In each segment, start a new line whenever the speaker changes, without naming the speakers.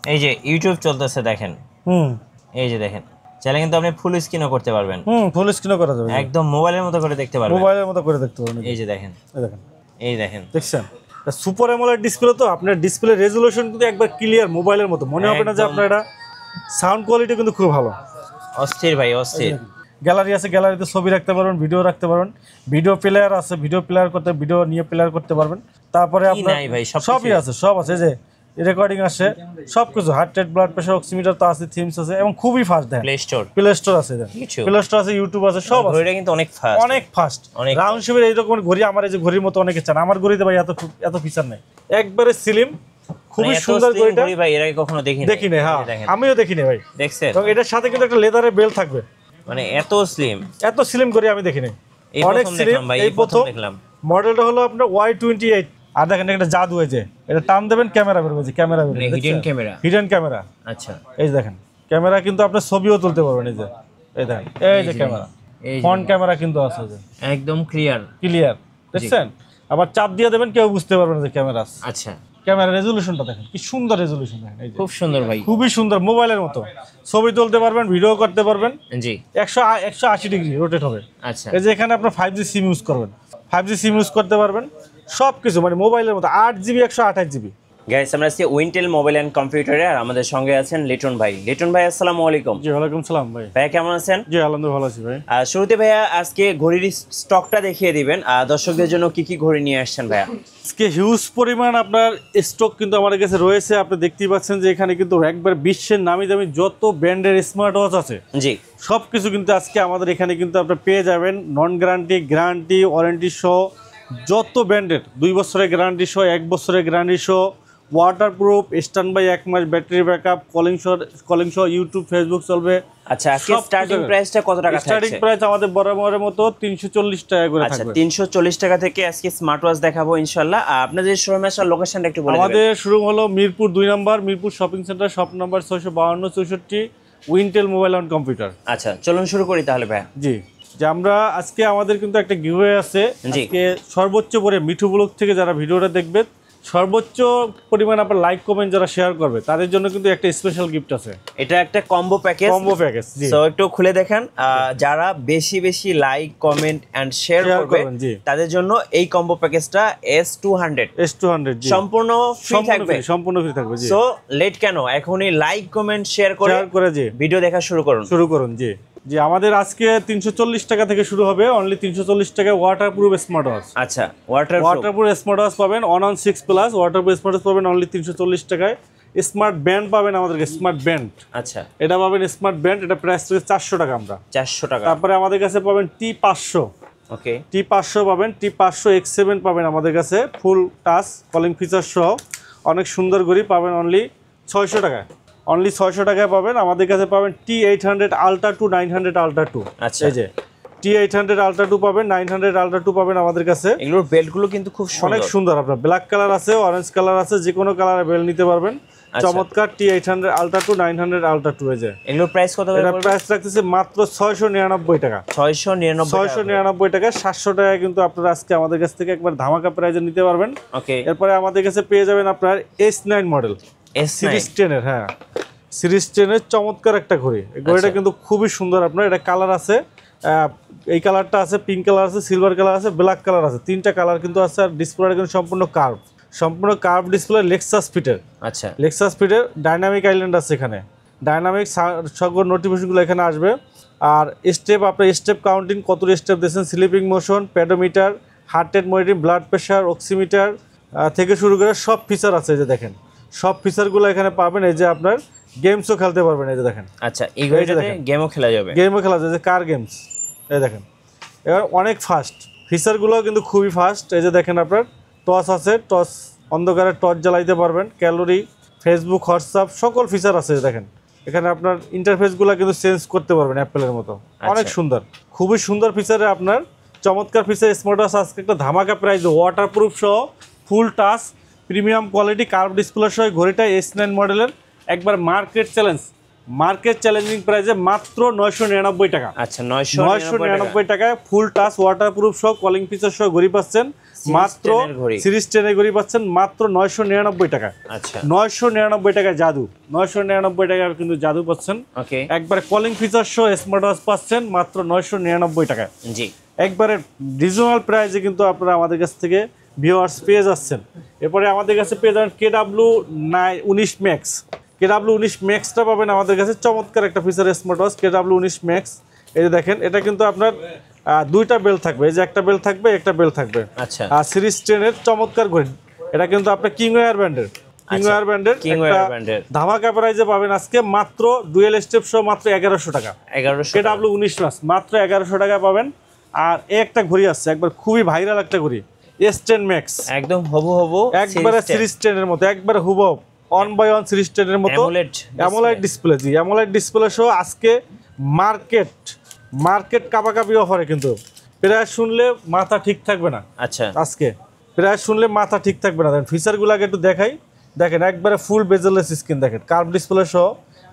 এই যে ইউটিউব চলতেছে দেখেন, এই যে দেখেন, চাইলে কিন্তু আপনি ফুল স্ক্রিনও করতে পারবেন।
ফুল স্ক্রিনও করা যাবে,
একদম মোবাইলের মতো করে দেখতে পারবেন,
মোবাইলের মতো করে দেখতে পারবেন।
এই যে দেখেন,
এই দেখেন,
এই দেখেন,
দেখছেন সুপার অ্যামোলেড ডিসপ্লে, তো আপনার ডিসপ্লে রেজোলিউশন কিন্তু একবার ক্লিয়ার, মোবাইলের মতো মনে হবে না যে আপনার এটা। সাউন্ড কোয়ালিটি কিন্তু খুব ভালো,
অস্থির ভাই অস্থির।
গ্যালারি আছে, গ্যালারিতে ছবি রাখতে পারবেন, ভিডিও রাখতে পারবেন, ভিডিও প্লেয়ার আছে, ভিডিও প্লেয়ার করতে, ভিডিও নিয়ে প্লেয়ার করতে পারবেন। তারপরে আপনার সবই আছে, সব আছে, যে রেকর্ডিং আছে, সবকিছু, heart rate, blood pressure, oximeter তো আছে, থিমস আছে, এবং খুবই ফাস্ট। দেখেন প্লে স্টোর আছে, প্লে স্টোর আছে, ইউটিউব আছে, সব আছে।
ঘড়িটা কিন্তু অনেক ফাস্ট,
অনেক ফাস্ট। রাউন্ড শেপের এইরকম ঘড়ি, আমার এই যে ঘড়ির মতো অনেকে চান, আমার ঘড়িতে ভাই এত ফিচার নেই, একবারে স্লিম, খুবই সুন্দর ঘড়িটা
ভাই। এর আগে কখনো দেখিনি।
হ্যাঁ, আমিও দেখিনি ভাই।
দেখছেন,
এবং এটার সাথে কিন্তু একটা লেদারের বেল্ট থাকবে,
মানে এত স্লিম
ঘড়ি আমি দেখিনি, অনেক স্লিম। এই প্রথম দেখলাম। মডেলটা হলো আপনার Y28। আর দেখেন একটা জাদু হয়েছে, এটা টান দেবেন ক্যামেরা বের হয়েছে, ক্যামেরা বের হয়েছে, হিডেন ক্যামেরা।
আচ্ছা,
এই যে দেখেন ক্যামেরা, কিন্তু আপনার ছবিও তুলতে পারবেন। এই যে এই দেখেন, এই যে ক্যামেরা, ফ্রন্ট ক্যামেরা কিন্তু আছে, যে
একদম ক্লিয়ার,
দেখছেন। আবার চাপ দিয়ে দেবেন, কেউ বুঝতে পারবে না যে ক্যামেরা।
আচ্ছা,
ক্যামেরা রেজোলিউশনটা দেখেন, কি সুন্দর রেজোলিউশন, দেখেন এই যে
খুব সুন্দর ভাই,
খুবই সুন্দর, মোবাইলের মতো ছবি তুলতে পারবেন, ভিডিও করতে পারবেন।
জি,
180 ডিগ্রি রোটেট হবে।
আচ্ছা,
এই যে এখানে আপনার 5G সিম ইউজ করবেন, 5G সিম ইউজ করতে পারবেন, সবকিছু মানে মোবাইলের মতো। 8GB 128GB।
গাইস, আমরা আজকে উইন্টেল মোবাইল এন্ড কম্পিউটারে, আর আমাদের সঙ্গে আছেন লিটন ভাই। লিটন ভাই, আসসালামু আলাইকুম।
জি, ওয়ালাইকুম সালাম ভাই।
ভাই কেমন আছেন?
জি, আলহামদুলিল্লাহ ভালো আছি ভাই।
শুরুতে ভাইয়া আজকে ঘড়ির স্টকটা দেখিয়ে দিবেন, দর্শকদের জন্য কি কি ঘড়ি নিয়ে আসছেন ভাইয়া?
আজকে হিউজ পরিমাণ আপনার স্টক কিন্তু আমাদের কাছে রয়েছে। আপনি দেখতেই পাচ্ছেন যে এখানে কিন্তু একবার বিশ্বের নামি দামি যত ব্র্যান্ডের স্মার্ট ওয়াচ আছে, জি, সবকিছু কিন্তু আজকে আমাদের এখানে কিন্তু আপনি পেয়ে যাবেন। নন গ্যারান্টি, গ্যারান্টি, ওয়ারেন্টি সহ যত ব্র্যান্ডের, 2 বছরের গ্যারান্টি সহ, 1 বছরের গ্যারান্টি সহ, ওয়াটারপ্রুফ, স্ট্যান্ড বাই 1 মাস, ব্যাটারি ব্যাকআপ, কলিং সহ, ইউটিউব, ফেসবুক চলবে।
আচ্ছা, আজকে স্টার্টিং প্রাইসটা কত টাকা থাকছে?
স্টার্টিং প্রাইস আমাদের বরাবরের মতো 340 টাকা করে থাকবে।
আচ্ছা, 340 টাকা থেকে আজকে স্মার্ট ওয়াচ দেখাবো ইনশাআল্লাহ। আপনাদের শোরুমে আসার লোকেশনটা একটু বলে দিবেন।
আমাদের শোরুম হলো মিরপুর 2 নম্বর, Mirpur shopping centre, shop number 652-64, Wintel mobile and computer.
আচ্ছা, চলুন শুরু করি তাহলে ভাই।
জি, যে আমরা আজকে আমাদের কিন্তু একটা গিভওয়ে আছে। আজকে সর্বোচ্চ করে মিঠু ব্লগ থেকে যারা ভিডিওটা দেখবে, সর্বোচ্চ পরিমাণ আপনার লাইক কমেন্ট যারা শেয়ার করবে, তাদের জন্য কিন্তু একটা স্পেশাল গিফট আছে।
এটা একটা কম্বো প্যাকেজ, জি। সো একটু খুলে দেখেন, যারা বেশি বেশি লাইক কমেন্ট এন্ড শেয়ার করবে তাদের জন্য এই কম্বো প্যাকেজটা S200 সম্পূর্ণ ফ্রি থাকবে, জি। সো লেট কেন, এখনই লাইক কমেন্ট শেয়ার করে জি ভিডিও দেখা শুরু করুন, জি। জি, আমাদের আজকে 340 টাকা থেকে শুরু হবে, অনলি 340 টাকায় ওয়াটারপ্রুফ স্মার্ট ওয়াচ। আচ্ছা, ওয়াটারপ্রুফ স্মার্ট ওয়াচ পাবেন, 116+, ওয়াটারপ্রুফ স্মার্ট ওয়াচ পাবেন অনলি 340 টাকায়। স্মার্ট ব্যান্ড পাবেন আমাদেরকে, স্মার্ট ব্যান্ড, আচ্ছা, এটা পাবেন স্মার্ট ব্যান্ড, এটা প্রাইস থেকে 400 টাকা আমরা, 400 টাকা। তারপরে আমাদের কাছে পাবেন T500, ওকে, T500 পাবেন, T500 X7 পাবেন আমাদের কাছে, ফুল টাচ কলিং ফিচার সহ, অনেক সুন্দর ঘড়ি পাবেন অনলি 600 টাকায়, অনলি 600 টাকায় পাবেন। আমাদের কাছে পাবেন T800 Ultra 2, 900 Ultra 2, আচ্ছা, এই যে T800 Ultra 2 পাবেন, 900 Ultra 2 পাবেন আমাদের কাছে। এগুলোর বেল্টগুলো কিন্তু খুব অনেক সুন্দর, আপনার ব্ল্যাক কালার আছে, অরেঞ্জ কালার আছে, যে কোনো কালারের বেল্ট নিতে পারবেন। চমৎকার T800 Ultra 2, 900 Ultra 2, এই যে এগুলোর প্রাইস কত? এটা প্রাইস রাখতেছে মাত্র 699 টাকা, 699 টাকা। 700 টাকা কিন্তু আপনারা আজকে আমাদের কাছ থেকে একবার ধামাকা প্রাইজে নিতে পারবেন, ওকে। এরপরে আমাদের কাছে পেয়ে যাবেন আপনার S9 মডেল, সিরিজ 10 এর, হ্যাঁ, সিরিজ 10 এর চমৎকার একটা ঘড়ি। এই ঘড়িটা কিন্তু খুবই সুন্দর। আপনার এটা কালার আছে, এই কালারটা আছে, পিঙ্ক কালার আছে, সিলভার কালার আছে, ব্ল্যাক কালার আছে, 3টা কালার কিন্তু আছে। আর ডিসপ্লেটা কিন্তু সম্পূর্ণ কার্ভ ডিসপ্লে, লেক্সাস ফিটের, আচ্ছা, লেক্সাস ফিটের। ডাইনামিক আইল্যান্ড আছে এখানে, ডাইনামিক সকল নোটিফিকেশনগুলো এখানে আসবে। আর স্টেপ, আপনার স্টেপ কাউন্টিং, কত স্টেপ দিয়েছেন, sleeping motion, pedometer, heart rate monitoring, blood pressure, oximeter থেকে শুরু করে সব ফিচার আছে। এই যে দেখেন, সব ফিচারগুলো এখানে পাবেন। এই যে আপনার গেমসও খেলতে পারবেন, এই যে দেখেন, আচ্ছা, এই ঘড়িটাতে গেমও খেলা যাবে, যে কার গেমস, এই দেখেন। এবার অনেক ফাস্ট, ফিচারগুলো কিন্তু খুবই ফাস্ট। এই যে দেখেন, আপনার টর্চ আছে, টর্চ, অন্ধকারে টর্চ জ্বালাইতে পারবেন, ক্যালোরি, ফেসবুক, হোয়াটসঅ্যাপ, সকল ফিচার আছে। দেখেন এখানে আপনার ইন্টারফেসগুলো কিন্তু চেঞ্জ করতে পারবেন অ্যাপেলের মতো, অনেক সুন্দর, খুবই সুন্দর ফিচারে আপনার চমৎকার ফিচার স্মার্ট ওয়াচ। আজকে একটা ধামাকা প্রাইস, ওয়াটারপ্রুফ সহ, ফুল touch, premium quality, curve display সহ ঘড়িটা S9 মডেলের, একবার মার্কেট চ্যালেঞ্জ,
মার্কেট চ্যালেঞ্জিং প্রাইসে মাত্র 999 টাকা।
আচ্ছা 999
টাকায় ফুল টাচ ওয়াটারপ্রুফ সহ কলিং ফিচার সহ ঘড়ি পাচ্ছেন মাত্র সিরিজ 10 এর ঘড়ি পাচ্ছেন মাত্র 999 টাকা।
আচ্ছা
999 টাকায় জাদু, 999 টাকায় কিন্তু জাদু পাচ্ছেন।
ওকে
একবারে কলিং ফিচার সহ স্মার্ট ওয়াচ পাচ্ছেন মাত্র 999 টাকায়।
জি
একবারে রিজনেবল প্রাইসে কিন্তু আপনারা আমাদের কাছ থেকে ভিউয়ার্স পেয়ে যাচ্ছেন। এরপরে আমাদের কাছে পেয়ে যাবেন KW19 ম্যাক্স। KW19 ম্যাক্সটা পাবেন আমাদের কাছে, চমৎকার একটা feature smart watch KW19 max. এই যে দেখেন এটা কিন্তু আপনার দুইটা বেল থাকবে, এই যে একটা বেল থাকবে একটা বেল থাকবে।
আচ্ছা
আর সিরিজ 10 এর চমৎকার ঘড়ি, এটা কিন্তু আপনার কিংওয়্যার ব্র্যান্ডের ধামাকা প্রাইসে পাবেন আজকে মাত্র ডুয়েল স্টেপ সহ মাত্র 1100 টাকা। KW19 ম্যাক্স মাত্র 1100 টাকা পাবেন। আর একটা ঘড়ি আছে একবার খুবই ভাইরাল একটা ঘড়ি S10 ম্যাক্স,
একদম হবু
একবারে সিরিজ 10 এর মতো, একবারে হুবহু 1/1 সিরিজ 10 এর মতো অ্যামোলেড ডিসপ্লে। জি অ্যামোলেড ডিসপ্লে সহ আজকে মার্কেট কাপাকাপি অফারে, কিন্তু প্রায় শুনলে মাথা ঠিক থাকবে না।
আচ্ছা
আজকে প্রায় শুনলে মাথা ঠিক থাকবে না। দেখেন ফিচারগুলো আগে একটু দেখাই। দেখেন একবারে ফুল বেজেললেস স্ক্রিন, দেখেন কার্ভ ডিসপ্লে সহ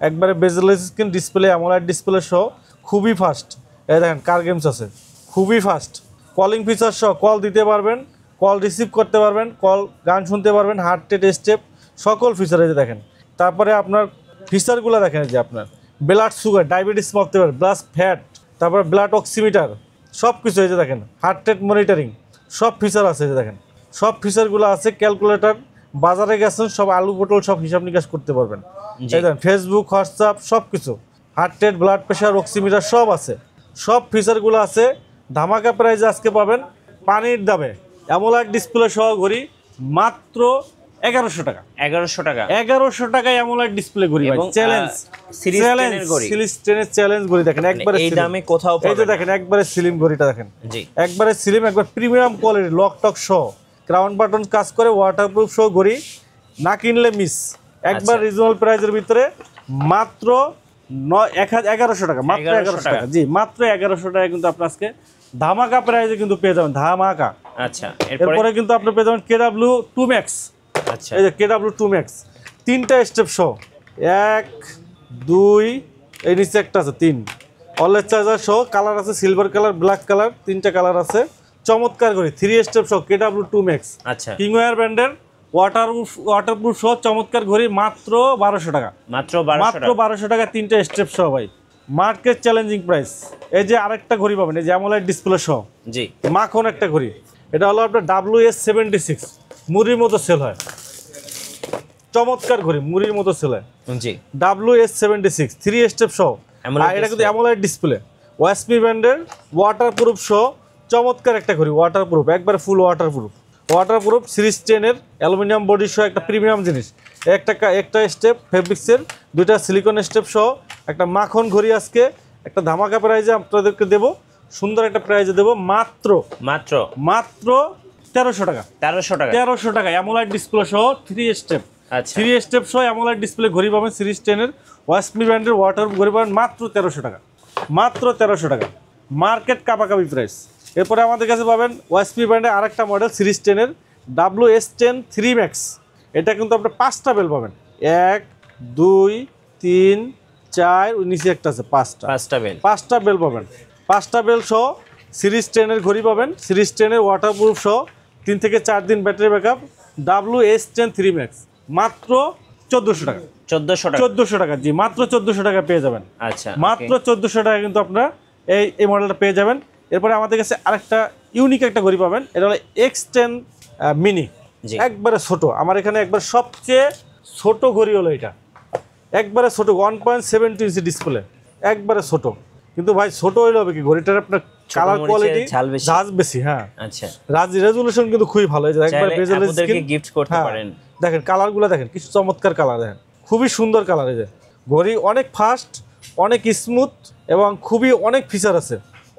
একবারে bezel-less screen display, AMOLED display সহ খুবই ফাস্ট। এই দেখেন কার গেমস আছে, খুবই ফাস্ট। কলিং ফিচার সহ কল দিতে পারবেন, কল রিসিভ করতে পারবেন, কল গান শুনতে পারবেন, হার্ট রেট স্টেপ সকল ফিচার এই যে দেখেন। তারপরে আপনার ফিচারগুলো দেখেন যে আপনার ব্লাড সুগার, ডায়াবেটিস মাপতে পারবেন, ব্লাড ফ্যাট, তারপরে ব্লাড অক্সিমিটার সব কিছু এই যে দেখেন, হার্ট রেট মনিটরিং সব ফিচার আছে এই যে দেখেন, সব ফিচারগুলো আছে। ক্যালকুলেটর, বাজারে গেছেন সব আলু পটল সব হিসাব নিকাশ করতে পারবেন। এই দেখেন ফেসবুক, হোয়াটসঅ্যাপ সব কিছু, heart rate, blood pressure, oximeter সব আছে, সব ফিচারগুলো আছে। ধামাকা প্রাইসে আজকে পাবেন পানির দামে অ্যামোলেড ডিসপ্লে সহ ঘড়ি মাত্র 1100 টাকা। 1100 টাকায় অ্যামোলেড ডিসপ্লে ঘড়ি ভাই, চ্যালেঞ্জ
সিরিজ 10 এর ঘড়ি,
সিরিজ 10 এর চ্যালেঞ্জ ঘড়ি দেখেন একবারে
এই দামে কোথাও পাবেন।
এই যে দেখেন একবারে স্লিম ঘড়িটা দেখেন,
জি
একবারে স্লিম, একবার প্রিমিয়াম কোয়ালিটি, লক টক সহ ক্রাউন বাটন কাজ করে, ওয়াটারপ্রুফ সহ ঘড়ি, না কিনলে মিস। একবার রিজনেবল প্রাইসের ভিতরে মাত্র 1100 টাকা, মাত্র 1100 টাকা। জি মাত্র 1100 টাকা কিন্তু আপনি আজকে ধামাকা প্রাইসে কিন্তু পেয়ে যাবেন, ধামাকা।
আচ্ছা
এরপরে কিন্তু আপনি পেয়ে যাবেন KW2 ম্যাক্স।
আচ্ছা
এই যে KW2 ম্যাক্স তিনটা স্টেপ সহ, 1 2 এই নিচে একটা আছে 3, অলওয়েজ চার্জার সহ, কালার আছে সিলভার কালার, ব্ল্যাক কালার, তিনটা কালার আছে। চমৎকার করে 3 স্টেপ সহ KW2 ম্যাক্স।
আচ্ছা
কিংওয়্যার ব্র্যান্ডের ওয়াটারপ্রুফ সহ চমৎকার ঘড়ি মাত্র 1200 টাকা।
মাত্র
1200 টাকা তিনটা স্টেপ সহ ভাই, মার্কেট চ্যালেঞ্জিং প্রাইস। এই যে আরেকটা ঘড়ি পাবেন, এই যে অ্যামোলেড ডিসপ্লে সহ,
জি
মাখন একটা ঘড়ি, এটা হলো আপনার WS76, মুড়ির মতো সেল হয়, চমৎকার ঘড়ি মুড়ির মতো সেল হয়।
জি
WS76 3 স্টেপ সহ, আর এটা কিন্তু অ্যামোলেড ডিসপ্লে, ওয়াসমি ব্র্যান্ডের ওয়াটারপ্রুফ সহ চমৎকার একটা ঘড়ি, ওয়াটারপ্রুফ একবার ফুল ওয়াটারপ্রুফ সিরিজ 10 এর অ্যালুমিনিয়াম বডি সহ একটা প্রিমিয়াম জিনিস। একটা স্টেপ ফেব্রিক্সের, দুইটা সিলিকন স্টেপ সহ একটা মাখন ঘড়ি আজকে একটা ধামাকা প্রাইজে আপনাদেরকে দেব, সুন্দর একটা প্রাইজে দেব মাত্র 1300 টাকা। 1300 টাকা অ্যামোলেড ডিসপ্লে সহ 3 স্টেপ। আচ্ছা 3 স্টেপ সহ অ্যামোলেড ডিসপ্লে ঘড়ি পাবেন সিরিজ 10 এর, ওয়াসমি ব্র্যান্ডের ওয়াটারপ্রুফ ঘড়ি পাবেন মাত্র 1300 টাকা, মাত্র 1300 টাকা, মার্কেট কাপাকাপি প্রাইস। এরপরে আমাদের কাছে পাবেন ওয়াসমি ব্র্যান্ডের আরেকটা মডেল সিরিজ 10 এর WS10 3 ম্যাক্স। এটা কিন্তু আপনি 5টা বেল পাবেন, 1 2 3 4, নিচে একটা আছে 5টা বেল পাবেন, 5টা বেল সহ সিরিজ 10 এর ঘড়ি পাবেন, সিরিজ 10 এর ওয়াটারপ্রুফ সহ 3 থেকে 4 দিন ব্যাটারি ব্যাকআপ, WS10 3 ম্যাক্স মাত্র 1400 টাকা। 1400 টাকা, জি মাত্র 1400 টাকা পেয়ে যাবেন। আচ্ছা মাত্র 1400 টাকা কিন্তু আপনারা এই মডেলটা পেয়ে যাবেন। এরপরে আমাদের কাছে আরেকটা ইউনিক একটা ঘড়ি পাবেন, এটা হলো X10 মিনি, একবারে ছোট। আমার এখানে একবার সবচেয়ে ছোট ঘড়ি হলো এটা, একবারে ছোট 1.72 ইঞ্চি ডিসপ্লে, একবারে ছোট। কিন্তু ভাই ছোট হইলে হবে কি, ঘড়িটার আপনার কালার কোয়ালিটি ঝাঁজ বেশি। হ্যাঁ আচ্ছা, রেজুলেশন কিন্তু খুবই ভালো, এই যে একবার বেজেল স্ক্রিন গিফট করতে পারেন। দেখেন কালারগুলো দেখেন, কিছু চমৎকার কালার, দেখেন খুবই সুন্দর কালার। এই যে ঘড়ি অনেক ফাস্ট, অনেক স্মুথ এবং খুবই অনেক ফিচার আছে,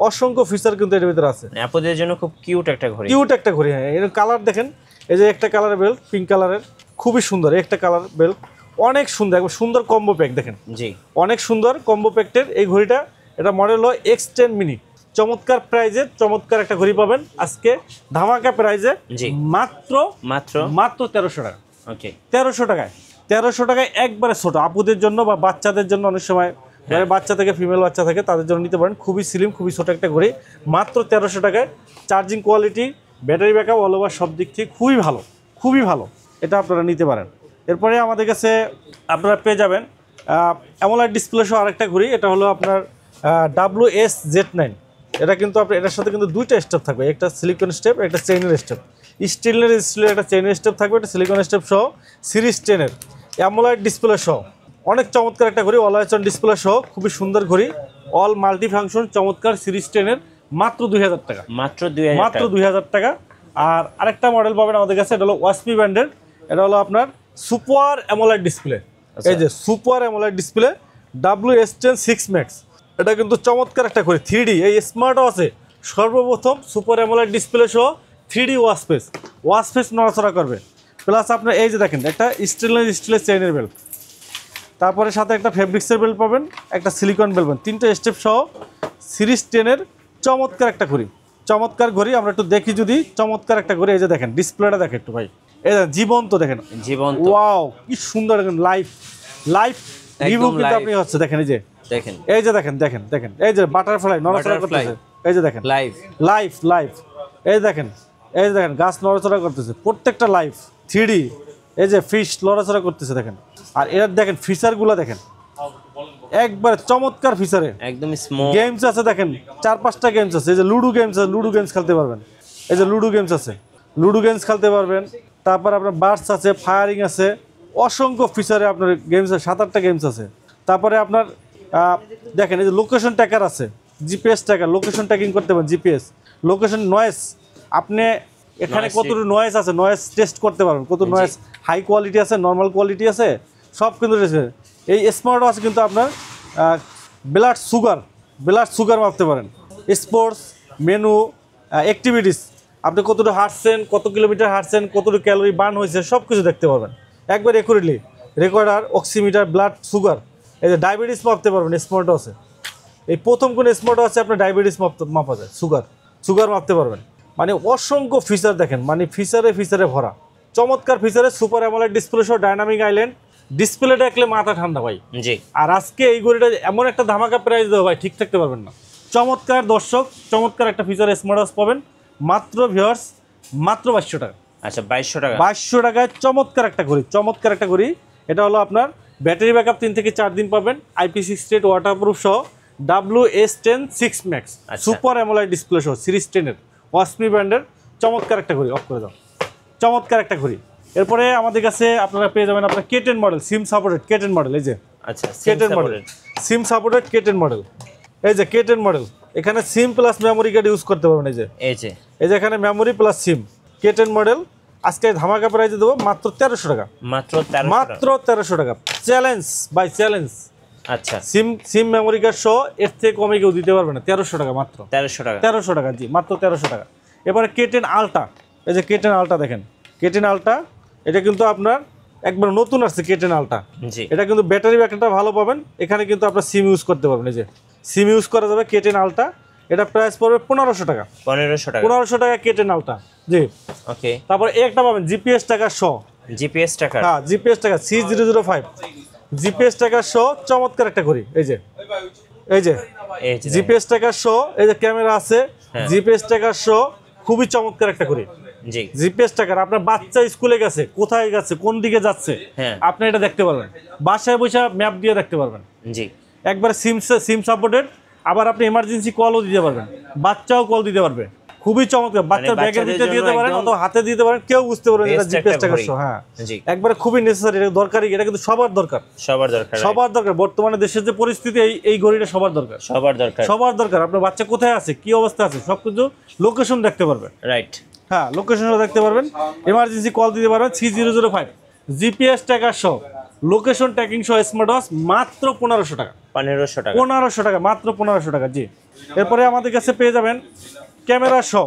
অসংখ্য ফিচার কিন্তু এর ভিতরে আছে।
আপনাদের জন্য খুব কিউট একটা ঘড়ি,
হ্যাঁ এর কালার দেখেন, এই যে একটা কালারের বেল্ট পিঙ্ক কালারের, খুবই সুন্দর একটা কালার বেল্ট, অনেক সুন্দর, একবার সুন্দর কম্বো প্যাক দেখেন, জি অনেক সুন্দর কম্বো প্যাকের এই ঘড়িটা। এটা মডেল হলো X10 মিনি, চমৎকার প্রাইজে চমৎকার একটা ঘড়ি পাবেন আজকে ধামাকা প্রাইজে মাত্র 1300 টাকা। ওকে 1300 টাকায় 1300 টাকায় একবারে ছোট আপুদের জন্য বা বাচ্চাদের জন্য, অনেক সময় বাচ্চা থেকে ফিমেল বাচ্চা থাকে তাদের জন্য নিতে পারেন। খুবই স্লিম, খুবই ছোট একটা ঘড়ি, মাত্র 1300 টাকায়। Charging quality, battery backup all over সব দিক থেকে খুবই ভালো, খুবই ভালো, এটা আপনারা নিতে পারেন। এরপরে আমাদের কাছে আপনারা পেয়ে যাবেন অ্যামোলেড ডিসপ্লে সহ আরেকটা ঘড়ি, এটা হলো আপনার WS-Z9। এটা কিন্তু আপনার এটার সাথে কিন্তু দুইটা স্টেপ থাকবে, একটা সিলিকন স্টেপ, একটা চেইনের স্টেপ। স্টিলের একটা চেইনের স্টেপ থাকবে, একটা সিলিকন স্টেপ সহ সিরিজ 10 এর অ্যামোলেড ডিসপ্লে সহ অনেক চমৎকার একটা ঘড়ি, অলওয়েজ অন ডিসপ্লে সহ খুবই সুন্দর ঘড়ি, অল মাল্টি ফাংশন, চমৎকার সিরিজ 10 এর, মাত্র 2000 টাকা। মাত্র 2000 টাকা। আর আরেকটা মডেল পাবেন আমাদের কাছে, এটা হলো ওয়াসপি ব্র্যান্ডের, এটা হলো আপনার সুপার অ্যামোলেড ডিসপ্লে। এই যে super AMOLED display WS10 6 max, এটা কিন্তু চমৎকার একটা ঘড়ি, 3D। এই স্মার্ট ওয়াচে সর্বপ্রথম সুপার অ্যামোলেড ডিসপ্লে সহ 3D ওয়াচ ফেস নড়াচড়া করবে। প্লাস আপনার এই যে দেখেন একটা স্টিলের চেইনের বেল্ট, তারপরে সাথে একটা ফেব্রিক্সের বেল্ট পাবেন, একটা সিলিকন বেল্ট পাবেন, 3টা স্টেপ সহ সিরিজ 10 এর চমৎকার একটা ঘড়ি, চমৎকার ঘড়ি। আমরা একটু দেখি যদি, চমৎকার একটা ঘড়ি। এই যে দেখেন ডিসপ্লেটা দেখেন একটু ভাই, এই যে জীবন্ত দেখেন, জীবন্ত, ওয়াও কি সুন্দর, দেখেন লাইভ রিভিউ কিন্তু আপনি হচ্ছে দেখেন, এই যে দেখেন, এই যে দেখেন দেখেন দেখেন, এই যে বাটারফ্লাই নড়াচড়া করতেছে, এই যে দেখেন লাইভ, এই দেখেন, এই যে দেখেন গাছ নড়াচড়া করতেছে, প্রত্যেকটা লাইভ 3D। এই যে ফিশ নড়াচড়া করতেছে দেখেন। আর এর দেখেন ফিচারগুলো দেখেন, একবারে চমৎকার ফিচারে, একদম স্মুথ। গেমস আছে দেখেন, 4-5টা গেমস আছে। এই যে লুডো গেমস আছে, লুডো গেমস খেলতে পারবেন। এই যে লুডো গেমস আছে, লুডো গেমস খেলতে পারবেন। তারপর আপনার বার্ডস আছে, ফায়ারিং আছে, অসংখ্য ফিচারে আপনার গেমস আছে, 7-8টা গেমস আছে। তারপরে আপনার দেখেন এই যে লোকেশন ট্র্যাকার আছে, জিপিএস ট্র্যাকার, লোকেশন ট্র্যাকিং করতে পারেন, জিপিএস লোকেশন। নয়েজ, আপনি এখানে কতটুকু নয়েজ আছে, নয়েজ টেস্ট করতে পারবেন, কত নয়েজ, হাই কোয়ালিটি আছে, নর্মাল কোয়ালিটি আছে, সব কিন্তু রয়েছে। এই স্মার্ট ওয়াচ কিন্তু আপনার ব্লাড সুগার মাপতে পারেন, স্পোর্টস মেনু, অ্যাক্টিভিটিস, আপনি কতটুকু হাঁটছেন, কত কিলোমিটার হাঁটছেন, কতটুকু ক্যালোরি বার্ন হয়েছে, সব কিছু দেখতে পারবেন একবার accurately. Recorder, oximeter, blood sugar, এই যে ডায়াবেটিস মাপতে পারবেন স্মার্ট ওয়াচে। এই প্রথম কোন স্মার্ট ওয়াচে আপনার ডায়াবেটিস মাপা যায়, সুগার মাপতে পারবেন। মানে অসংখ্য ফিচার দেখেন, মানে ফিচারে ভরা, চমৎকার ফিচারে, সুপার অ্যামোলেড ডিসপ্লে সহ ডাইনামিক আইল্যান্ড ডিসপ্লে দেখলে মাথা ঠান্ডা ভাই। জি। আর আজকে এই ঘড়িটা এমন একটা ধামাকা প্রাইস দেবো ভাই, ঠিক থাকতে পারবেন না। চমৎকার দর্শক, চমৎকার একটা ফিচার স্মার্ট ওয়াচ পাবেন মাত্র ভিউয়ার্স, মাত্র 2200 টাকা। আচ্ছা 2200 টাকায় চমৎকার একটা ঘড়ি, এটা হলো আপনার ব্যাটারি ব্যাকআপ 3 থেকে 4 দিন পাবেন, IP68 ওয়াটারপ্রুফ সহ, WS10 6 max, super AMOLED display সহ সিরিজ 10 এর ওয়াসপি ব্র্যান্ডের চমৎকার একটা ঘড়ি। অফ করে দাও, চমৎকার একটা ঘড়ি। এরপরে আমাদের কাছে আপনারা পেয়ে যাবেন আপনার K10 model, SIM supported K10 model. এই যে আচ্ছা K10 model, SIM supported K10 model. এই যে K10 মডেল, এখানে সিম প্লাস মেমোরি কার্ড ইউজ করতে পারবেন। এই যে এখানে মেমোরি প্লাস সিম, K10 মডেল। আজকে ধামাকা প্রাইসে দেবো মাত্র 1300 টাকা। মাত্র 1300 টাকা। Challenge by challenge. আচ্ছা, সিম মেমোরি কার্ড সহ এর থেকে কমে কেউ দিতে পারবে না। 1300 টাকা মাত্র। 1300 টাকা, জি মাত্র 1300 টাকা। এবারে K10 আলট্রা, এই যে K10 আলট্রা দেখেন, K10 আলট্রা এটা কিন্তু আপনার একবার নতুন আসছে K10 আলট্রা। এটা কিন্তু ব্যাটারি ব্যাকআপটা ভালো পাবেন, এখানে কিন্তু আপনার সিম ইউজ করতে পারবেন। এই যে সিম ইউজ করা যাবে K10 আলট্রা, এটা প্রাইস পড়বে 1500 টাকা। 1500 টাকা K10 আলট্রা, জি ওকে। তারপর একটা পাবেন জিপিএস ট্র্যাকার সহ, জিপিএস ট্র্যাকার, হ্যাঁ GPS tracker C005 GPS tracker সহ চমৎকার একটা ঘড়ি। এই যে জিপিএস ট্র্যাকার সহ, এই যে ক্যামেরা আছে, জিপিএস ট্র্যাকার সহ খুবই চমৎকার একটা ঘড়ি। জি, জিপিএস ট্র্যাকার, আপনার বাচ্চা স্কুলে গেছে, কোথায় গেছে, কোন দিকে যাচ্ছে, আপনি এটা দেখতে পারবেন, বাসায় বসে ম্যাপ দিয়ে দেখতে পারবেন। জি, একবার সিম সাপোর্টেড, আবার আপনি এমার্জেন্সি কলও দিতে পারবেন, বাচ্চাও কল দিতে পারবে, খুবই চমৎকার। বাচ্চার ব্যাগের ভিতরে দিতে পারেন অথবা হাতে দিতে পারেন, কেউ বুঝতে পারবে এটা জিপিএস ট্র্যাকার সহ। হ্যাঁ, একবারে খুবই নেসেসারি, এটা দরকারি, এটা কিন্তু সবার দরকার। বর্তমানে দেশের যে পরিস্থিতি, এই ঘড়িটা সবার দরকার। আপনার বাচ্চা কোথায় আছে, কি অবস্থা আছে, সবকিছু লোকেশন দেখতে পারবে। রাইট, হ্যাঁ লোকেশনও দেখতে পারবেন, এমার্জেন্সি কল দিতে পারবেন। C005 জিপিএস ট্র্যাকার সহ, লোকেশন ট্র্যাকিং সহ স্মার্ট ওয়াচ মাত্র 1500 টাকা। 1500 টাকা, মাত্র 1500 টাকা। জি, এরপরে আমাদের কাছে পেয়ে যাবেন ক্যামেরা সহ,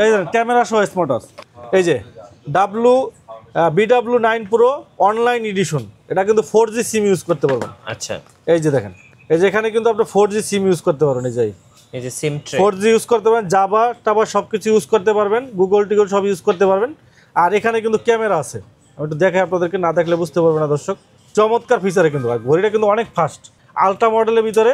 এই যে ক্যামেরা সহ স্মার্ট ওয়াচ। এই যে BW9 Pro অনলাইন এডিশন, এটা কিন্তু 4G সিম ইউজ করতে পারবেন। আচ্ছা, এই যে দেখেন, এই যে এখানে কিন্তু আপনি 4G সিম ইউজ করতে পারবেন। এই যে সিম ট্রে 4G ইউজ করতে পারবেন, জাভা টাভা সবকিছু ইউজ করতে পারবেন, গুগল সব ইউজ করতে পারবেন। আর এখানে কিন্তু ক্যামেরা আছে, আমি একটু দেখাই আপনাদেরকে, না দেখলে বুঝতে পারবে না দর্শক। চমৎকার ফিচারে কিন্তু ঘড়িটা কিন্তু অনেক ফাস্ট, আলট্রা মডেলের ভিতরে।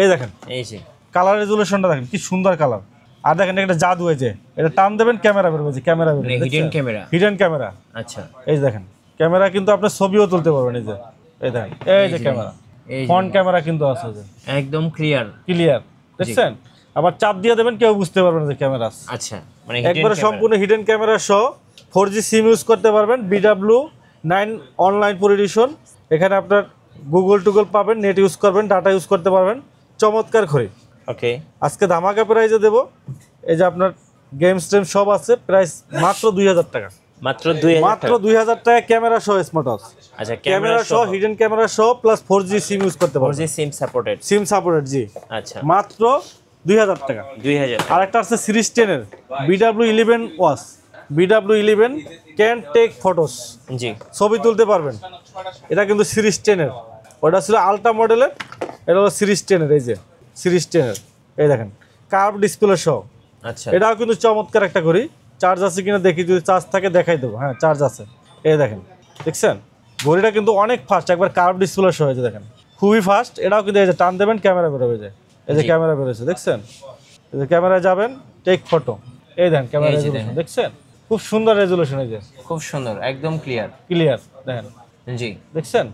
এই দেখেন,
এই যে
কালার রেজুলেশনটা দেখেন কি সুন্দর কালার। আর দেখেন একটা জাদু হয়েছে, এটা টান দেবেন ক্যামেরা বেরোবে, ক্যামেরা বেরোবে,
হিডেন ক্যামেরা,
হিডেন ক্যামেরা।
আচ্ছা
এই দেখেন ক্যামেরা কিন্তু আপনি ছবিও তুলতে পারবেন। এই যে এই দেখেন, এই যে ক্যামেরা, ফ্রন্ট ক্যামেরা কিন্তু আছে, যে
একদম ক্লিয়ার
দেখছেন। আবার চাপ দিয়ে দেবেন, কেউ বুঝতে পারবে না যে ক্যামেরা আছে।
আচ্ছা, মানে
একবারে সম্পূর্ণ হিডেন ক্যামেরা সহ 4G সিম ইউজ করতে পারবেন। BW9 online pro edition. এখানে আপনার গুগল টুগল পাবেন, নেট ইউজ করবেন, ডাটা ইউজ করতে পারবেন। চমৎকার ঘড়ি।
ওকে,
আজকে ধামাকা প্রাইজে দেবো। এই যে আপনার গেমস টেম সব আছে, প্রাইস মাত্র 2000 টাকা।
মাত্র 2000
টাকা ক্যামেরা সহ স্মার্ট ওয়াচ।
আচ্ছা,
ক্যামেরা সহ, হিডেন ক্যামেরা সহ প্লাস 4G সিম ইউজ করতে পারবেন।
4G সিম সাপোর্টেড
জি।
আচ্ছা,
মাত্র 2000 টাকা।
2000।
আরেকটা আছে সিরিজ 10 এর BW11 watch. BW11 can take photos,
জি,
ছবি তুলতে পারবেন। এটা কিন্তু সিরিজ 10 এর, ওটা ছিল আলট্রা মডেলের, এটা হলো সিরিজ 10 এর। এই যে সিরিজ 10 এর, এই দেখেন কার্ভ ডিসপ্লে সহ।
আচ্ছা,
এটাও কিন্তু চমৎকার একটা ঘড়ি। চার্জ আছে কিনা দেখি, যদি চার্জ থাকে দেখাই দেবো। হ্যাঁ, চার্জ আছে। এই দেখেন, দেখছেন ঘড়িটা কিন্তু অনেক ফাস্ট, একবার কার্ভ ডিসপ্লে সহ। হয়েছে দেখেন, খুবই ফাস্ট। এটাও কিন্তু এই যে টান দেবেন ক্যামেরা বেরোবে, যায় এই যে ক্যামেরা বেরোচ্ছে, দেখছেন। এই যে ক্যামেরায় যাবেন, টেক ফটো। এই দেখেন ক্যামেরা রেজুলেশন, দেখছেন খুব সুন্দর রেজুলেশন। এই যে
খুব সুন্দর, একদম ক্লিয়ার
দেখেন,
জি,
দেখছেন।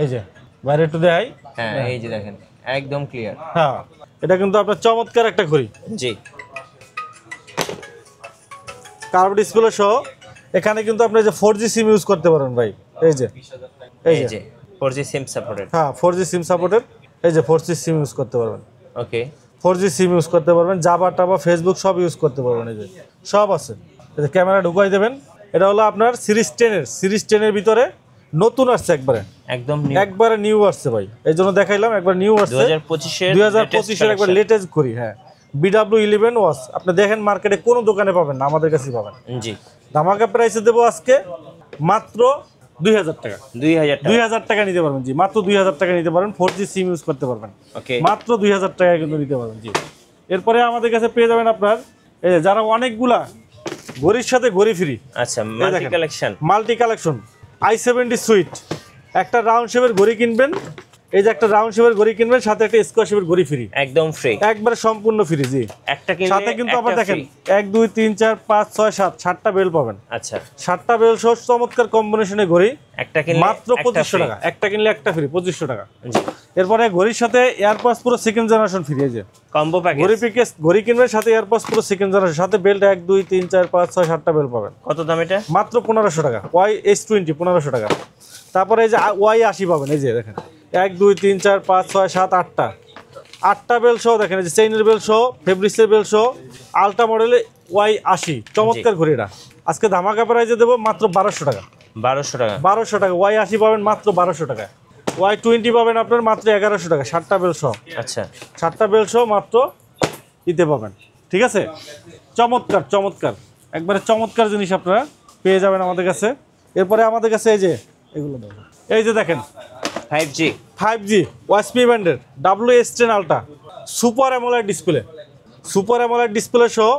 এই যে বাইরে একটু দেখাই।
হ্যাঁ, এই যে দেখেন একদম ক্লিয়ার।
হ্যাঁ, এটা কিন্তু আপনার চমৎকার একটা ঘড়ি,
জি,
কার্ভ ডিসপ্লে সহ। এখানে কিন্তু আপনি যে 4G সিম ইউজ করতে পারেন ভাই। এই যে
এই যে 4G সিম সাপোর্টেড।
হ্যাঁ, 4G সিম সাপোর্টেড। এই যে 4G সিম ইউজ করতে পারবেন।
ওকে,
4G সিম ইউজ করতে পারবেন, জাভা টাভা ফেসবুক সব ইউজ করতে পারবেন। এই যে সব আছে। এই যে ক্যামেরা ঢুকাই দেবেন। এটা হলো আপনার সিরিজ 10 এর ভিতরে নতুন আসছে, একবারে নিউ আসছে ভাই। এই জন্য দেখাইলাম, একবার নিউ আসছে 2025 এর একবার লেটেস্ট ঘড়ি। হ্যাঁ, BW11 ওয়াচ। আপনি দেখেন মার্কেটে কোনো দোকানে পাবেন না, আমাদের কাছেই পাবেন।
জি,
ধামাকা প্রাইসে দেবো আজকে মাত্র 2000 টাকা। 2000 টাকা নিতে পারবেন। জি, মাত্র 2000 টাকা নিতে পারবেন। 4G সিম ইউজ করতে পারবেন।
ওকে,
মাত্র 2000 টাকা কিন্তু নিতে পারবেন। জি, এরপরে আমাদের কাছে পেয়ে যাবেন আপনার এই যে যারা অনেকগুলা ঘড়ির সাথে ঘড়ি ফ্রি।
আচ্ছা, মাল্টি কালেকশন
i70 সুইট। একটা রাউন্ড শেপের ঘড়ি কিনবেন, এই যে একটা রাউন্ড শেপের ঘড়ি কিনবেন, সাথে একটা স্কোয়ার শেপের ঘড়ি ফ্রি,
একদম ফ্রি,
একবারে সম্পূর্ণ ফ্রি। জি,
একটা কিনলে
সাথে কিন্তু আবার দেখেন 1 2 3 4 5 6 7 7টা বেল পাবেন।
আচ্ছা,
7টা বেল সহ চমৎকার কম্বিনেশনের ঘড়ি।
একটা কিনলে
মাত্র 2500 টাকা। একটা কিনলে একটা ফ্রি, 2500 টাকা।
জি,
এরপরে ঘড়ির সাথে এয়ারপাস পুরো সেকেন্ড জেনারেশন ফ্রি। এই যে
কম্বো প্যাকেজ,
ঘড়ি কিনবেন, সাথে এয়ারপাস পুরো সেকেন্ড জেনারেশন, সাথে বেল্ট 1 2 3 4 5 6 7টা বেল পাবেন।
কত দাম এটা?
মাত্র 1500 টাকা। YS20 1500 টাকা। তারপরে এই যে Y80 পাবেন। এই যে দেখেন 1 2 3 4 5 6 7 8টা বেল সহ। দেখেন এই যে চেইনের বেল সহ, ফেব্রিক্সের বেল সহ, আলট্রা মডেলে Y80। চমৎকার ঘড়িটা আজকে ধামাকা প্রাইজে দেবো মাত্র 1200 টাকা। 1200 টাকা। Y80 পাবেন মাত্র 1200 টাকা। Y20 পাবেন আপনার মাত্র 1100 টাকা, 7টা বেল সহ।
আচ্ছা,
7টা বেল সহ মাত্র দিতে পাবেন। ঠিক আছে, চমৎকার একবারে চমৎকার জিনিস আপনারা পেয়ে যাবেন আমাদের কাছে। এরপরে আমাদের কাছে এই যে এগুলো দেখেন, এই যে দেখেন 5G ওয়াসপি ব্যান্ডের WS10 ultra super AMOLED display সহ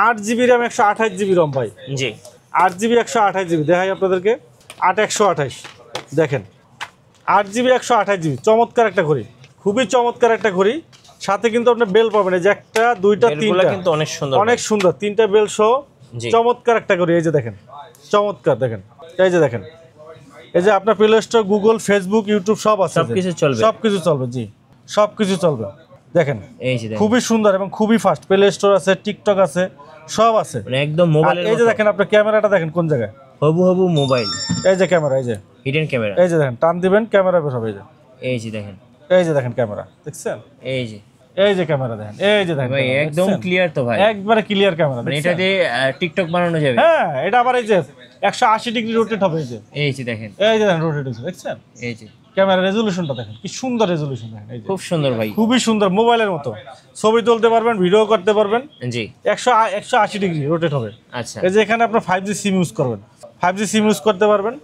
8GB RAM 128GB ROM ভাই।
জি,
8GB 128GB দেখাই আপনাদেরকে। 8128 দেখেন, 8GB 128GB। চমৎকার একটা ঘড়ি, খুবই চমৎকার একটা ঘড়ি। সাথে কিন্তু আপনার বেল পাবেন, এই যে একটা দুইটা তিনটা,
কিন্তু অনেক সুন্দর,
3টা বেল সহ চমৎকার একটা ঘড়ি। এই যে দেখেন, চমৎকার দেখেন। এই যে দেখেন, এই যে আপনার play store, Google, Facebook, YouTube সব আছে, সবকিছু চলবে। জি, সবকিছু চলবে। দেখেন খুবই সুন্দর এবং খুবই ফাস্ট। প্লে স্টোর আছে, টিকটক আছে, সব আছে,
মানে একদম মোবাইল।
এই যে দেখেন আপনার ক্যামেরাটা দেখেন কোন জায়গায়,
হবু মোবাইল।
এই যে ক্যামেরা, এই যে
হিডেন ক্যামেরা।
এই যে দেখেন, টান দিবেন ক্যামেরা বের হবে।
এই যে দেখেন,
এই যে দেখেন ক্যামেরা, দেখছেন। এই যে ক্যামেরা দেখেন, এই যে দেখেন
ভাই একদম ক্লিয়ার তো ভাই,
একবারে ক্লিয়ার ক্যামেরা।
মানে এটা দিয়ে টিকটক বানানো যাবে।
হ্যাঁ, এটা আবার এই যে 180 ডিগ্রি রোটেট হবে।
এই যে দেখেন,
রোটেট হচ্ছে, দেখছেন।
এই যে
ক্যামেরা রেজোলিউশনটা দেখেন, কি সুন্দর রেজোলিউশন দেখেন। এই যে
খুব সুন্দর ভাই,
খুবই সুন্দর, মোবাইলের মতো ছবি তুলতে পারবেন, ভিডিও করতে পারবেন।
জি,
180 ডিগ্রি রোটেট হবে।
আচ্ছা,
এই যে এখানে আপনার 5G সিম ইউজ করবেন, 5G সিম ইউজ করতে পারবেন।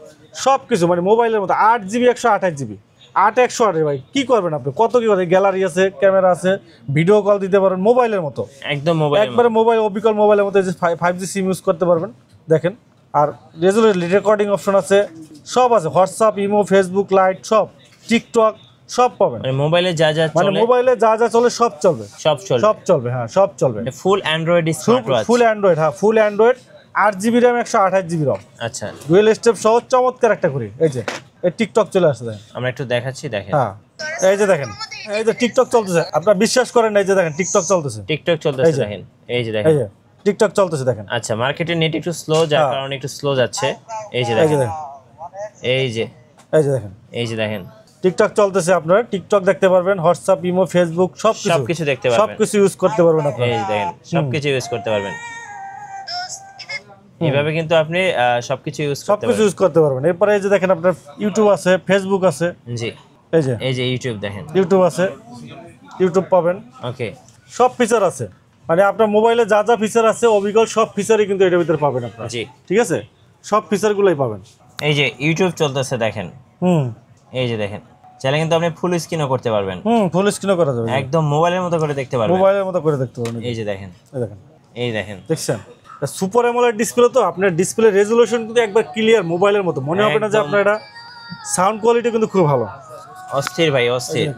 সব কিছু মানে মোবাইলের মতো। 8GB 128GB, 8 ভাই কি করবেন আপনি, কত কি করে, গ্যালারি আছে, ক্যামেরা আছে, ভিডিও কল দিতে পারবেন মোবাইলের মতো,
একদম মোবাইল,
একবারে মোবাইল, অবিকল মোবাইলের মতো। যে 5G সিম ইউজ করতে পারবেন। দেখেন আর রেকর্ডিং অপশন আছে, সব আছে, হোয়াটসঅ্যাপ, ইমো, ফেসবুক লাইট সব, টিকটক সব পাবেন।
মানে মোবাইলে যা যা
মানে
চলে,
মোবাইলে যা যা চলে সব চলবে, সব চলবে, হ্যাঁ সব চলবে।
Full android smartwatch,
full android, হ্যাঁ full android, 8GB RAM 128GB ROM।
আচ্ছা,
ডুয়েল স্টেপ সহ চমৎকার একটা ঘড়ি। এই যে এই টিকটক চলে আসছে, দেখেন
আমরা একটু দেখাচ্ছি, দেখেন।
হ্যাঁ এই যে দেখেন, এই যে টিকটক চলতেছে, আপনারা বিশ্বাস করেন না, এই যে দেখেন টিকটক চলতেছে,
দেখেন, এই যে দেখেন,
এই যে টিকটক চলতেছে দেখেন।
আচ্ছা, মার্কেটের নেট একটু স্লো, যার কারণে একটু স্লো যাচ্ছে। এই যে দেখেন, এই যে দেখেন, এই যে দেখেন
টিকটক চলতেছে, আপনারা টিকটক দেখতে পারবেন, হোয়াটসঅ্যাপ, ইমো, ফেসবুক সবকিছু দেখতে পারবেন, সবকিছু ইউজ করতে পারবেন আপনারা।
এই যে দেখেন, সবকিছু ইউজ করতে পারবেন। এইভাবে কিন্তু আপনি সবকিছু ইউজ করতে পারবেন।
এরপরে এই যে দেখেন, আপনার ইউটিউব আছে, ফেসবুক আছে,
জি এই যে ইউটিউব দেখেন,
ইউটিউব আছে, ইউটিউব পাবেন,
ওকে,
সব ফিচার আছে। মানে আপনার মোবাইলে যা যা ফিচার আছে অবিকল সব ফিচারই কিন্তু এটার ভিতরে পাবেন আপনারা।
জি
ঠিক আছে, সব ফিচারগুলোই পাবেন।
এই যে ইউটিউব চলতেছে দেখেন, এই যে দেখেন, চাইলে কিন্তু আপনি ফুল স্ক্রিনও করতে পারবেন।
ফুল স্ক্রিনও করা যাবে,
একদম মোবাইলের মতো করে দেখতে পারবেন,
মোবাইলের মতো করে দেখতে পারবেন।
এই যে দেখেন, এই দেখেন,
দেখছেন সুপার অ্যামোলেড ডিসপ্লে, তো আপনার ডিসপ্লে রেজোলিউশন কিন্তু একবার ক্লিয়ার, মোবাইলের মতো মনে হবে না যে আপনার এটা। সাউন্ড কোয়ালিটি কিন্তু খুব ভালো,
অস্থির ভাই, অস্থির।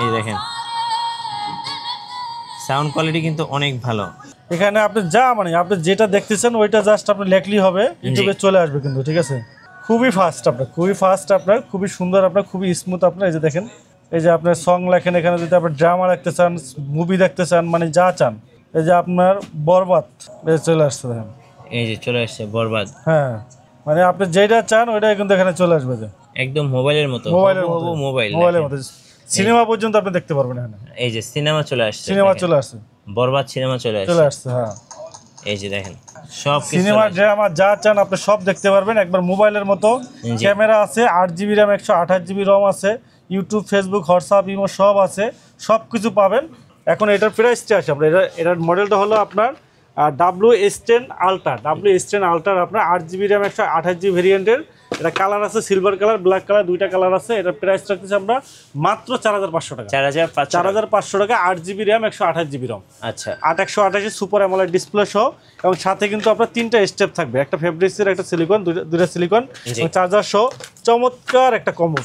এই দেখেন, সাউন্ড কোয়ালিটি কিন্তু অনেক ভালো।
এখানে আপনি আপনি যেটা দেখতেছেন ওইটা জাস্ট আপনি লেখলেই হবে, ইউটিউবে চলে আসবে কিন্তু। ঠিক আছে, খুবই ফাস্ট আপনার, খুবই সুন্দর আপনার, খুবই স্মুথ আপনার। এই যে দেখেন, এই যে আপনার সং লেখেন, এখানে যদি আপনি ড্রামা দেখতে চান, মুভি দেখতে চান, মানে যা চান, এই যে আপনার বরবাদ চলে আসছে দেখেন,
এই যে চলে আসছে বরবাদ।
হ্যাঁ, মানে আপনি যেটা চান ওইটাই কিন্তু এখানে চলে আসবে, যে
একদম মোবাইলের মতো,
মোবাইলের মতো সিনেমা পর্যন্ত আপনি দেখতে পারবেন এখানে।
এই যে সিনেমা চলে আসছে, বরবাদ সিনেমা চলে আসছে,
হ্যাঁ
এই যে দেখেন, সব
সিনেমা ড্রামা যা চান আপনি সব দেখতে পারবেন, একবার মোবাইলের মতো। ক্যামেরা আছে, 8GB RAM 128GB ROM আছে, ইউটিউব, ফেসবুক, হোয়াটসঅ্যাপ, ইমো সব আছে, সব কিছু পাবেন। এখন এটার প্রাইসটা আছে আপনার, এটার মডেলটা হলো আপনার WS10 Ultra, আপনার 8GB RAM 128GB ভেরিয়েন্টের। এটা কালার আছে, সিলভার কালার, ব্ল্যাক কালার, দুইটা কালার আছে। এটার প্রাইস রাখতেছি আমরা মাত্র 4500 টাকা, 4500 টাকা, 8GB RAM 128GB ROM।
আচ্ছা,
8128 সুপার অ্যামোলেড ডিসপ্লে সহ, এবং সাথে কিন্তু আপনার 3টা স্টেপ থাকবে, একটা ফেব্রিক্সের, একটা সিলিকন, দুইটা সিলিকন, চার্জার সহ চমৎকার একটা কম্বো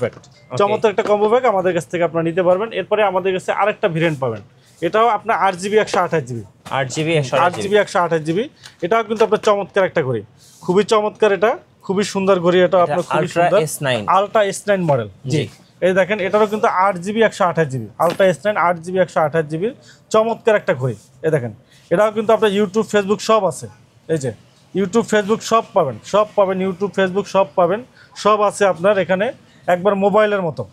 প্যাক আমাদের কাছ থেকে আপনারা নিতে পারবেন। এরপরে আমাদের কাছে আরেকটা ভেরিয়েন্ট পাবেন, এটাও আপনার 8GB 128GB, এটাও কিন্তু আপনার চমৎকার একটা ঘড়ি, খুবই চমৎকার, এটা খুবই সুন্দর ঘড়ি, এটা আপনার খুবই সুন্দর, আলট্রা S9 মডেল। জি, এই দেখেন, এটারও কিন্তু 8GB 128GB, ultra S9 8GB 128GB চমৎকার একটা ঘড়ি। এই দেখেন, এটাও কিন্তু আপনার ইউটিউব, ফেসবুক সব আছে। এই যে ইউটিউব, ফেসবুক সব পাবেন, ইউটিউব, ফেসবুক সব পাবেন, সব আছে আপনার এখানে, একবার মোবাইলের মতো।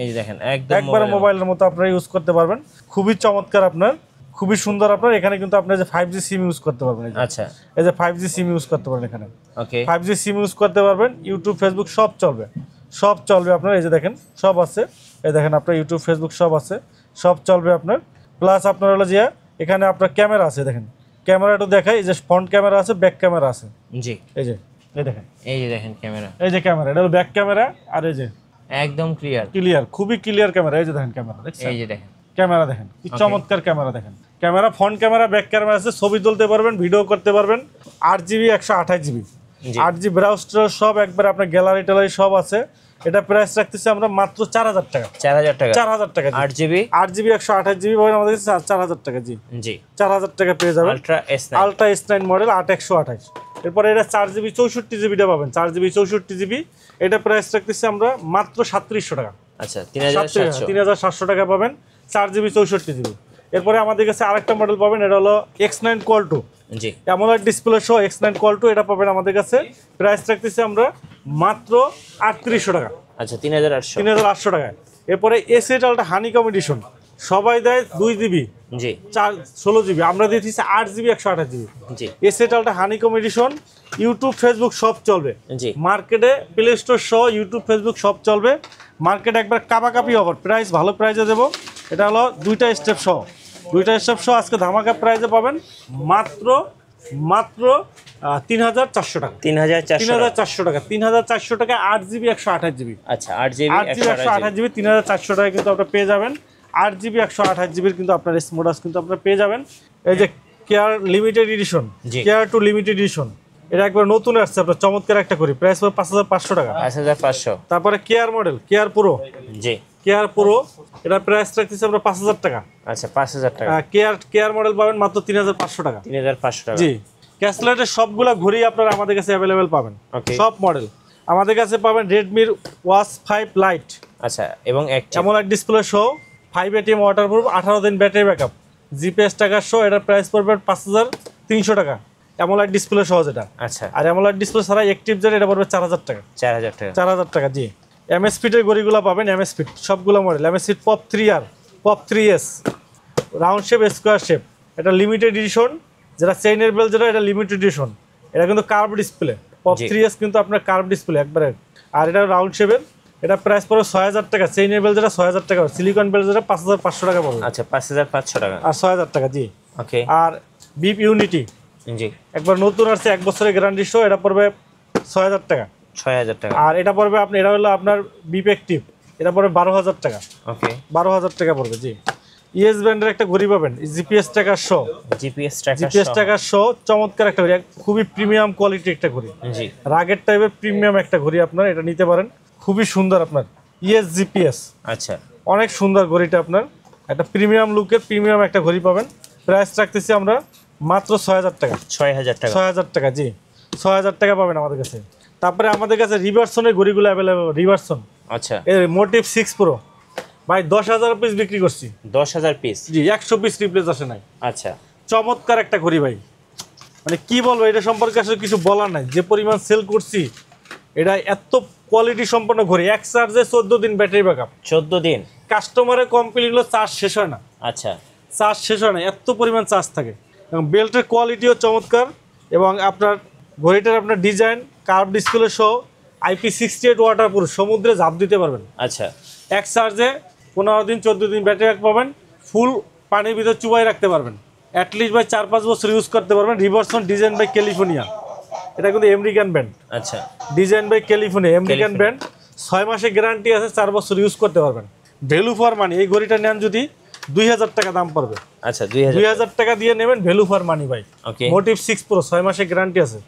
এই দেখেন একবার মোবাইলের মতো আপনারা ইউজ করতে পারবেন, খুবই চমৎকার আপনার, খুবই সুন্দর আপনার। এখানে কিন্তু আপনি যে 5G সিম ইউজ করতে পারবেন,
আচ্ছা,
এই যে 5G সিম ইউজ করতে পারবেন এখানে,
ওকে,
5G সিম ইউজ করতে পারবেন, ইউটিউব, ফেসবুক সব চলবে আপনার। এই যে দেখেন, সব আছে, এই দেখেন আপনার ইউটিউব, ফেসবুক সব আছে, সব চলবে আপনার। প্লাস আপনার হলো যে এখানে আপনার ক্যামেরা আছে, দেখেন ক্যামেরাটা দেখাই, এই যে ফ্রন্ট ক্যামেরা আছে, ব্যাক ক্যামেরা আছে। জি, এই যে দেখেন ক্যামেরা, এটা হলো ব্যাক ক্যামেরা, আর এই যে একদম ক্লিয়ার, খুবই ক্লিয়ার ক্যামেরা। এই যে দেখেন ক্যামেরা, দেখছেন, এই যে দেখেন ক্যামেরা, দেখেন কি চমৎকার ক্যামেরা, দেখেন camera, front camera, back camera আছে, ছবি তুলতে পারবেন, ভিডিও করতে পারবেন। 8GB 128GB, 8G ব্রাউজার সব একবার আপনার গ্যালারি ট্যালারি সব আছে। এটা প্রাইস রাখতেছি আমরা মাত্র 4000 টাকা, 4000 টাকা 8GB 128GB পাবেন আমাদের কাছে 4000 টাকা। জি, 4000 টাকা পেয়ে যাবেন, আলট্রা S9 মডেল 8128। এরপরে এটা 4GB 64GBটা পাবেন, 4GB 64GB, এটা প্রাইস রাখতেছি আমরা মাত্র 3700 টাকা। আচ্ছা, 3700 টাকা পাবেন, 4GB 64GB। এরপরে আমাদের কাছে আরেকটা মডেল পাবেন, এটা হলো X9 Qual 2, জি, অ্যামোলেড ডিসপ্লে সহ X9 Qual 2, এটা পাবেন আমাদের কাছে, প্রাইস রাখতেছি আমরা মাত্র 3800 টাকা। আচ্ছা, 3800 টাকায়। এরপরে S8 Ultra হানিকম এডিশন, সবাই দেয় 2GB, জি, 16GB, আমরা দিয়েছি 8GB 128GB। জি, S8 Ultra honeycomb edition, YouTube, Facebook সব চলবে। জি, মার্কেটে প্লে স্টোর সহ ইউটিউব, ফেসবুক সব চলবে, মার্কেট একবার কাপাকাপি অফার, প্রাইস ভালো প্রাইসে দেবো। এটা হলো দুইটা স্টেপ সহ আজকে ধামাকা প্রাইসে পাবেন মাত্র 3400 টাকা, 3400 টাকা, 3400 টাকা, 8GB 128GB। আচ্ছা, 8GB 128GB 3400 টাকা কিন্তু আপনারা পেয়ে যাবেন। 8GB 128GB কিন্তু আপনার স্মার্ট ওয়াচ কিন্তু আপনারা পেয়ে যাবেন। এই যে care limited edition, care 2 limited edition, এটা একবার নতুন আসছে আপনার, চমৎকার একটা ঘড়ি, প্রাইস পড়বে 5500 টাকা।
5500।
তারপরে কেয়ার মডেল, কেয়ার প্রো।
জি,
কেয়ার প্রো, এটা প্রাইস রাখতেছি আমরা 5000 টাকা।
আচ্ছা, 5000 টাকা।
কেয়ার মডেল পাবেন মাত্র 3500 টাকা।
3500 টাকা।
জি, ক্যাসলেটের সবগুলা ঘড়ি আপনারা আমাদের কাছে অ্যাভেলেবেল পাবেন, সব মডেল আমাদের কাছে পাবেন। রেডমির ওয়াচ 5 লাইট,
আচ্ছা, এবং
অ্যামোলেড ডিসপ্লে সহ, 5 ATM ওয়াটারপ্রুফ, 18 দিন ব্যাটারি ব্যাকআপ, জিপিএস টাকা সহ। এটার প্রাইস পড়বে 5300 টাকা, অ্যামোলেড ডিসপ্লে সহ যেটা।
আচ্ছা,
আর অ্যামোলেড ডিসপ্লে ছাড়া অ্যাক্টিভ যেটা, এটা পড়বে 4000 টাকা।
4000 টাকা।
4000 টাকা। জি, এমএস ফিটের ঘড়িগুলো পাবেন, এমএস ফিট সবগুলো model, MS fit pop 3R, pop 3S, round shape, square shape. এটা লিমিটেড এডিশন, যেটা চেইনের বেল যেটা, এটা লিমিটেড এডিশন। এটা কিন্তু কার্ভ ডিসপ্লে, পপ 3S কিন্তু আপনার কার্ভ ডিসপ্লে একবারে। আর এটা রাউন্ড শেপের, এটা প্রাইস পড়বে 6000 টাকা। চেইনের বেল যেটা 6000 টাকা, সিলিকন বেল যেটা 5500 টাকা পড়বে।
আচ্ছা, 5500 টাকা
আর 6000 টাকা। জি,
ওকে।
আর বিপ ইউনিটি,
জি,
একবার নতুন আসছে, 1 বছরের গ্যারান্টি সহ, এটা পড়বে 6000 টাকা।
6000 টাকা।
আর এটা পড়বে আপনার, এটা হলো আপনার বিপ অ্যাক্টিভ, এটা পড়বে 12000 টাকা।
ওকে,
12000 টাকা পড়বে। জি, ইএস ব্র্যান্ডের একটা ঘড়ি পাবেন, জিপিএস টাকা সহ,
জিপিএস
টাকা সহ, চমৎকার একটা ঘড়ি, খুবই প্রিমিয়াম কোয়ালিটি একটা ঘড়ি।
জি,
রাগের টাইপের প্রিমিয়াম একটা ঘড়ি, আপনার এটা নিতে পারেন, খুবই সুন্দর আপনার। ইএস জিপিএস,
আচ্ছা,
অনেক সুন্দর ঘড়িটা আপনার, একটা প্রিমিয়াম লুকের প্রিমিয়াম একটা ঘড়ি পাবেন। প্রাইস রাখতেছি আমরা মাত্র 6000 টাকা।
6000 টাকা।
6000 টাকা। জি, 6000 টাকা পাবেন আমাদের কাছে। তারপরে আমাদের কাছে রিভার্সনের ঘড়িগুলো অ্যাভেলেবল, রিভার্সন।
আচ্ছা,
এর মোটিভ 6 প্রো ভাই 10000 পিস বিক্রি করছি।
10000 পিস?
জি, 100 পিস রিপ্লেস আসে নাই।
আচ্ছা,
চমৎকার একটা ঘড়ি ভাই, মানে কি বলবো, এটা সম্পর্কে আসলে কিছু বলার নাই, যে পরিমাণ সেল করছি। এটা এত কোয়ালিটি সম্পন্ন ঘড়ি, এক চার্জে 14 দিন ব্যাটারি ব্যাকআপ।
14 দিন?
কাস্টমারের কমপ্লেইন হলো চার্জ শেষ হয় না।
আচ্ছা,
চার্জ শেষ হয় না, এত পরিমাণ চার্জ থাকে। এবং বেল্টের কোয়ালিটিও চমৎকার, এবং আপনার ঘড়িটার আপনার ডিজাইন, কার্ভ ডিসপ্লে সহ, IP68 ওয়াটারপ্রুফ, সমুদ্রে ঝাঁপ দিতে পারবেন।
আচ্ছা,
এক চার্জে 15 দিন 14 দিন ব্যাটারি ব্যাক পাবেন, ফুল পানির ভিতরে চুবাই রাখতে পারবেন, অ্যাটলিস্ট ভাই 4-5 বছর ইউজ করতে পারবেন। রিভার্সন, ডিজাইন বাই ক্যালিফোর্নিয়া, এটা কিন্তু আমেরিকান ব্র্যান্ড।
আচ্ছা,
design by California, American brand. 6 মাসের গ্যারান্টি আছে, 4 বছর ইউজ করতে পারবেন। ভ্যালু ফর মানি, এই ঘড়িটা নেন যদি 2000 টাকা দাম পড়বে।
আচ্ছা, 2000
টাকা দিয়ে নেবেন, ভ্যালু ফর মানি ভাই।
ওকে,
মোটিভ 6 প্রো, 6 মাসের গ্যারান্টি আছে,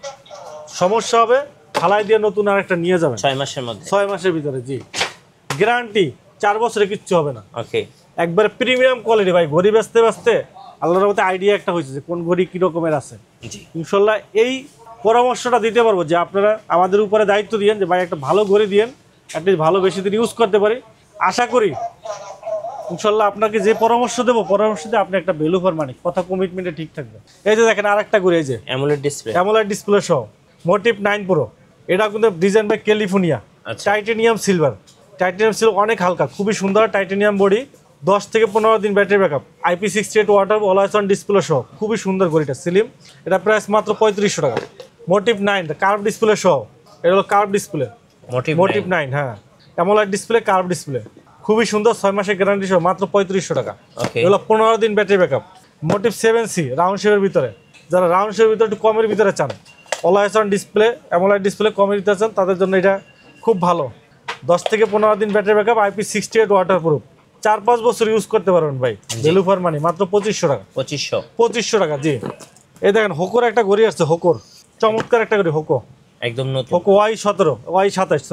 সমস্যা হবে ফালাই দিয়ে নতুন আরেকটা নিয়ে যাবেন
6 মাসের মধ্যে,
6 মাসের ভিতরে। জি, গ্যারান্টি 4 বছরে কিচ্ছু হবে না।
ওকে,
একবার প্রিমিয়াম কোয়ালিটি ভাই। ঘড়ি বেচতে বেচতে আল্লাহর রহমতে আইডিয়া একটা হয়েছে যে কোন ঘড়ি কি রকমের আছে।
জি,
ইনশাল্লাহ এই পরামর্শটা দিতে পারবো, যে আপনারা আমাদের উপরে দায়িত্ব দিয়েন যে ভাই একটা ভালো ঘড়ি দিয়েন, অ্যাটলিস্ট ভালো বেশি দিন ইউজ করতে পারি। আশা করি ইনশাল্লাহ আপনাকে যে পরামর্শ দেবো, পরামর্শতে আপনি একটা ভ্যালু ফর মানি, কথা কমিটমেন্টে ঠিক থাকবে। এই যে দেখেন আরেকটা ঘড়ি, এই যে
অ্যামোলেড ডিসপ্লে,
অ্যামোলেড ডিসপ্লে সহ, মোটিভ 9 প্রো। এটা কিন্তু design by California, titanium silver. Titanium silver অনেক হালকা, খুবই সুন্দর টাইটেনিয়াম বডি, 10 থেকে 15 দিন battery backup, IP68 water, always on display সহ, খুবই সুন্দর ঘড়িটা, স্লিম। এটা প্রাইস মাত্র 3500 টাকা। মোটিভ 9, কার্ভ ডিসপ্লে সহ, এটা হলো কার্ভ ডিসপ্লে, মোটিভ 9। হ্যাঁ, অ্যামোলেড ডিসপ্লে, কার্ভ ডিসপ্লে, খুবই সুন্দর, 6 মাসের গ্যারান্টি সহ, মাত্র 3500 টাকা। এগুলো 15 দিন battery backup. Motive 7C, round শেপের ভিতরে, যারা রাউন্ড শেপের ভিতরে একটু কমের ভিতরে চান, always on display, AMOLED display কমের ভিতরে চান, তাদের জন্য এটা খুব ভালো। 10 থেকে 15 দিন ব্যাটারি ব্যাকআপ, IP68 ওয়াটারপ্রুফ, 4-5 বছর ইউজ করতে পারবেন ভাই। ভ্যালু ফর মানি মাত্র 2500 টাকা। 2500 টাকা। জি, এই দেখেন হোকোর একটা ঘড়ি আসছে, হোকোর চমৎকার একটা ঘড়ি, হোকো
একদম নতুন,
হোকো Y27,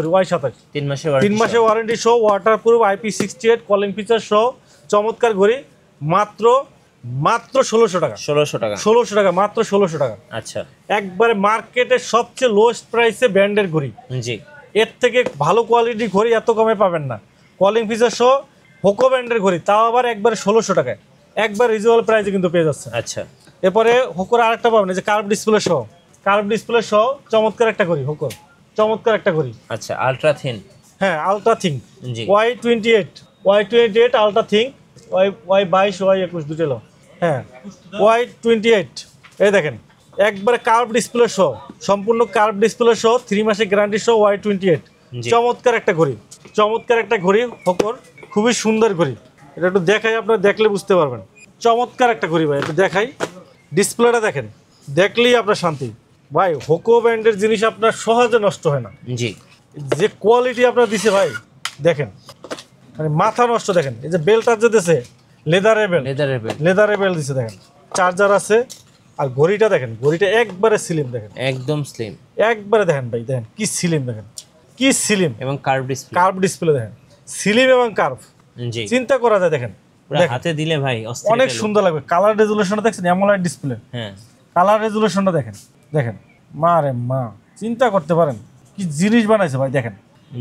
3 মাসে
ওয়ারেন্টি সহ, ওয়াটারপ্রুফ, IP68 কলিং ফিচার সহ, চমৎকার ঘড়ি, মাত্র 1600 টাকা। 1600 টাকা, মাত্র 1600 টাকা।
আচ্ছা,
একবারে মার্কেটের সবচেয়ে লোয়েস্ট প্রাইসে ব্র্যান্ডের ঘড়ি।
জি,
এর থেকে ভালো কোয়ালিটির ঘড়ি এত কমে পাবেন না। কলিং ফিচার সহ হোকো ব্র্যান্ডের ঘড়ি, তাও আবার একবারে 1600 টাকায়, একবার রিজনেবল প্রাইসে কিন্তু পেয়ে যাচ্ছে।
আচ্ছা,
এরপরে হোকোর আরেকটা পাবেন, যে কার্ভ ডিসপ্লে সহ, কার্ভ ডিসপ্লে সহ চমৎকার একটা ঘড়ি, হোকোর চমৎকার একটা ঘড়ি।
আচ্ছা, আলট্রা থিন,
হ্যাঁ, আলট্রা থিং,
জি,
Y28 ultra thing, Y22 Y21 দুটো। হ্যাঁ, Y28, এই দেখেন একবারে কার্ভ ডিসপ্লে সহ, সম্পূর্ণ কার্ভ ডিসপ্লে সহ, 3 মাসের গ্যারান্টি সহ, Y28, চমৎকার একটা ঘড়ি, চমৎকার একটা ঘড়ি হোকোর, খুবই সুন্দর ঘড়ি। এটা একটু দেখাই, আপনারা দেখলে বুঝতে পারবেন, চমৎকার একটা ঘড়ি ভাই। একটু দেখাই, ডিসপ্লেটা দেখেন, দেখলেই আপনার শান্তি ভাই। হোকো ব্র্যান্ডের জিনিস আপনার সহজে নষ্ট হয় না।
জি,
যে কোয়ালিটি আপনার দিছে ভাই, দেখেন মানে মাথা নষ্ট। দেখেন এই যে বেল্টার যে দিছে, লেদারের বেল্ট দিছে, দেখেন চার্জার আছে, আর ঘড়িটা দেখেন, ঘড়িটা একবারে স্লিম দেখেন,
একদম স্লিম,
একবারে দেখেন ভাই, দেখেন কি স্লিম, দেখেন কি স্লিম
এবং কার্ভ ডিসপ্লে,
কার্ভ ডিসপ্লে দেখেন, স্লিম এবং কার্ভ,
জি
চিন্তা করা যায়। দেখেন
হাতে দিলে ভাই
অনেক সুন্দর লাগবে। কালার রেজুলেশনটা দেখছেন, অ্যামোলেড ডিসপ্লে,
হ্যাঁ
কালার রেজুলেশনটা দেখেন, দেখেন মা রে মা, চিন্তা করতে পারেন কি জিনিস বানাইছে ভাই। দেখেন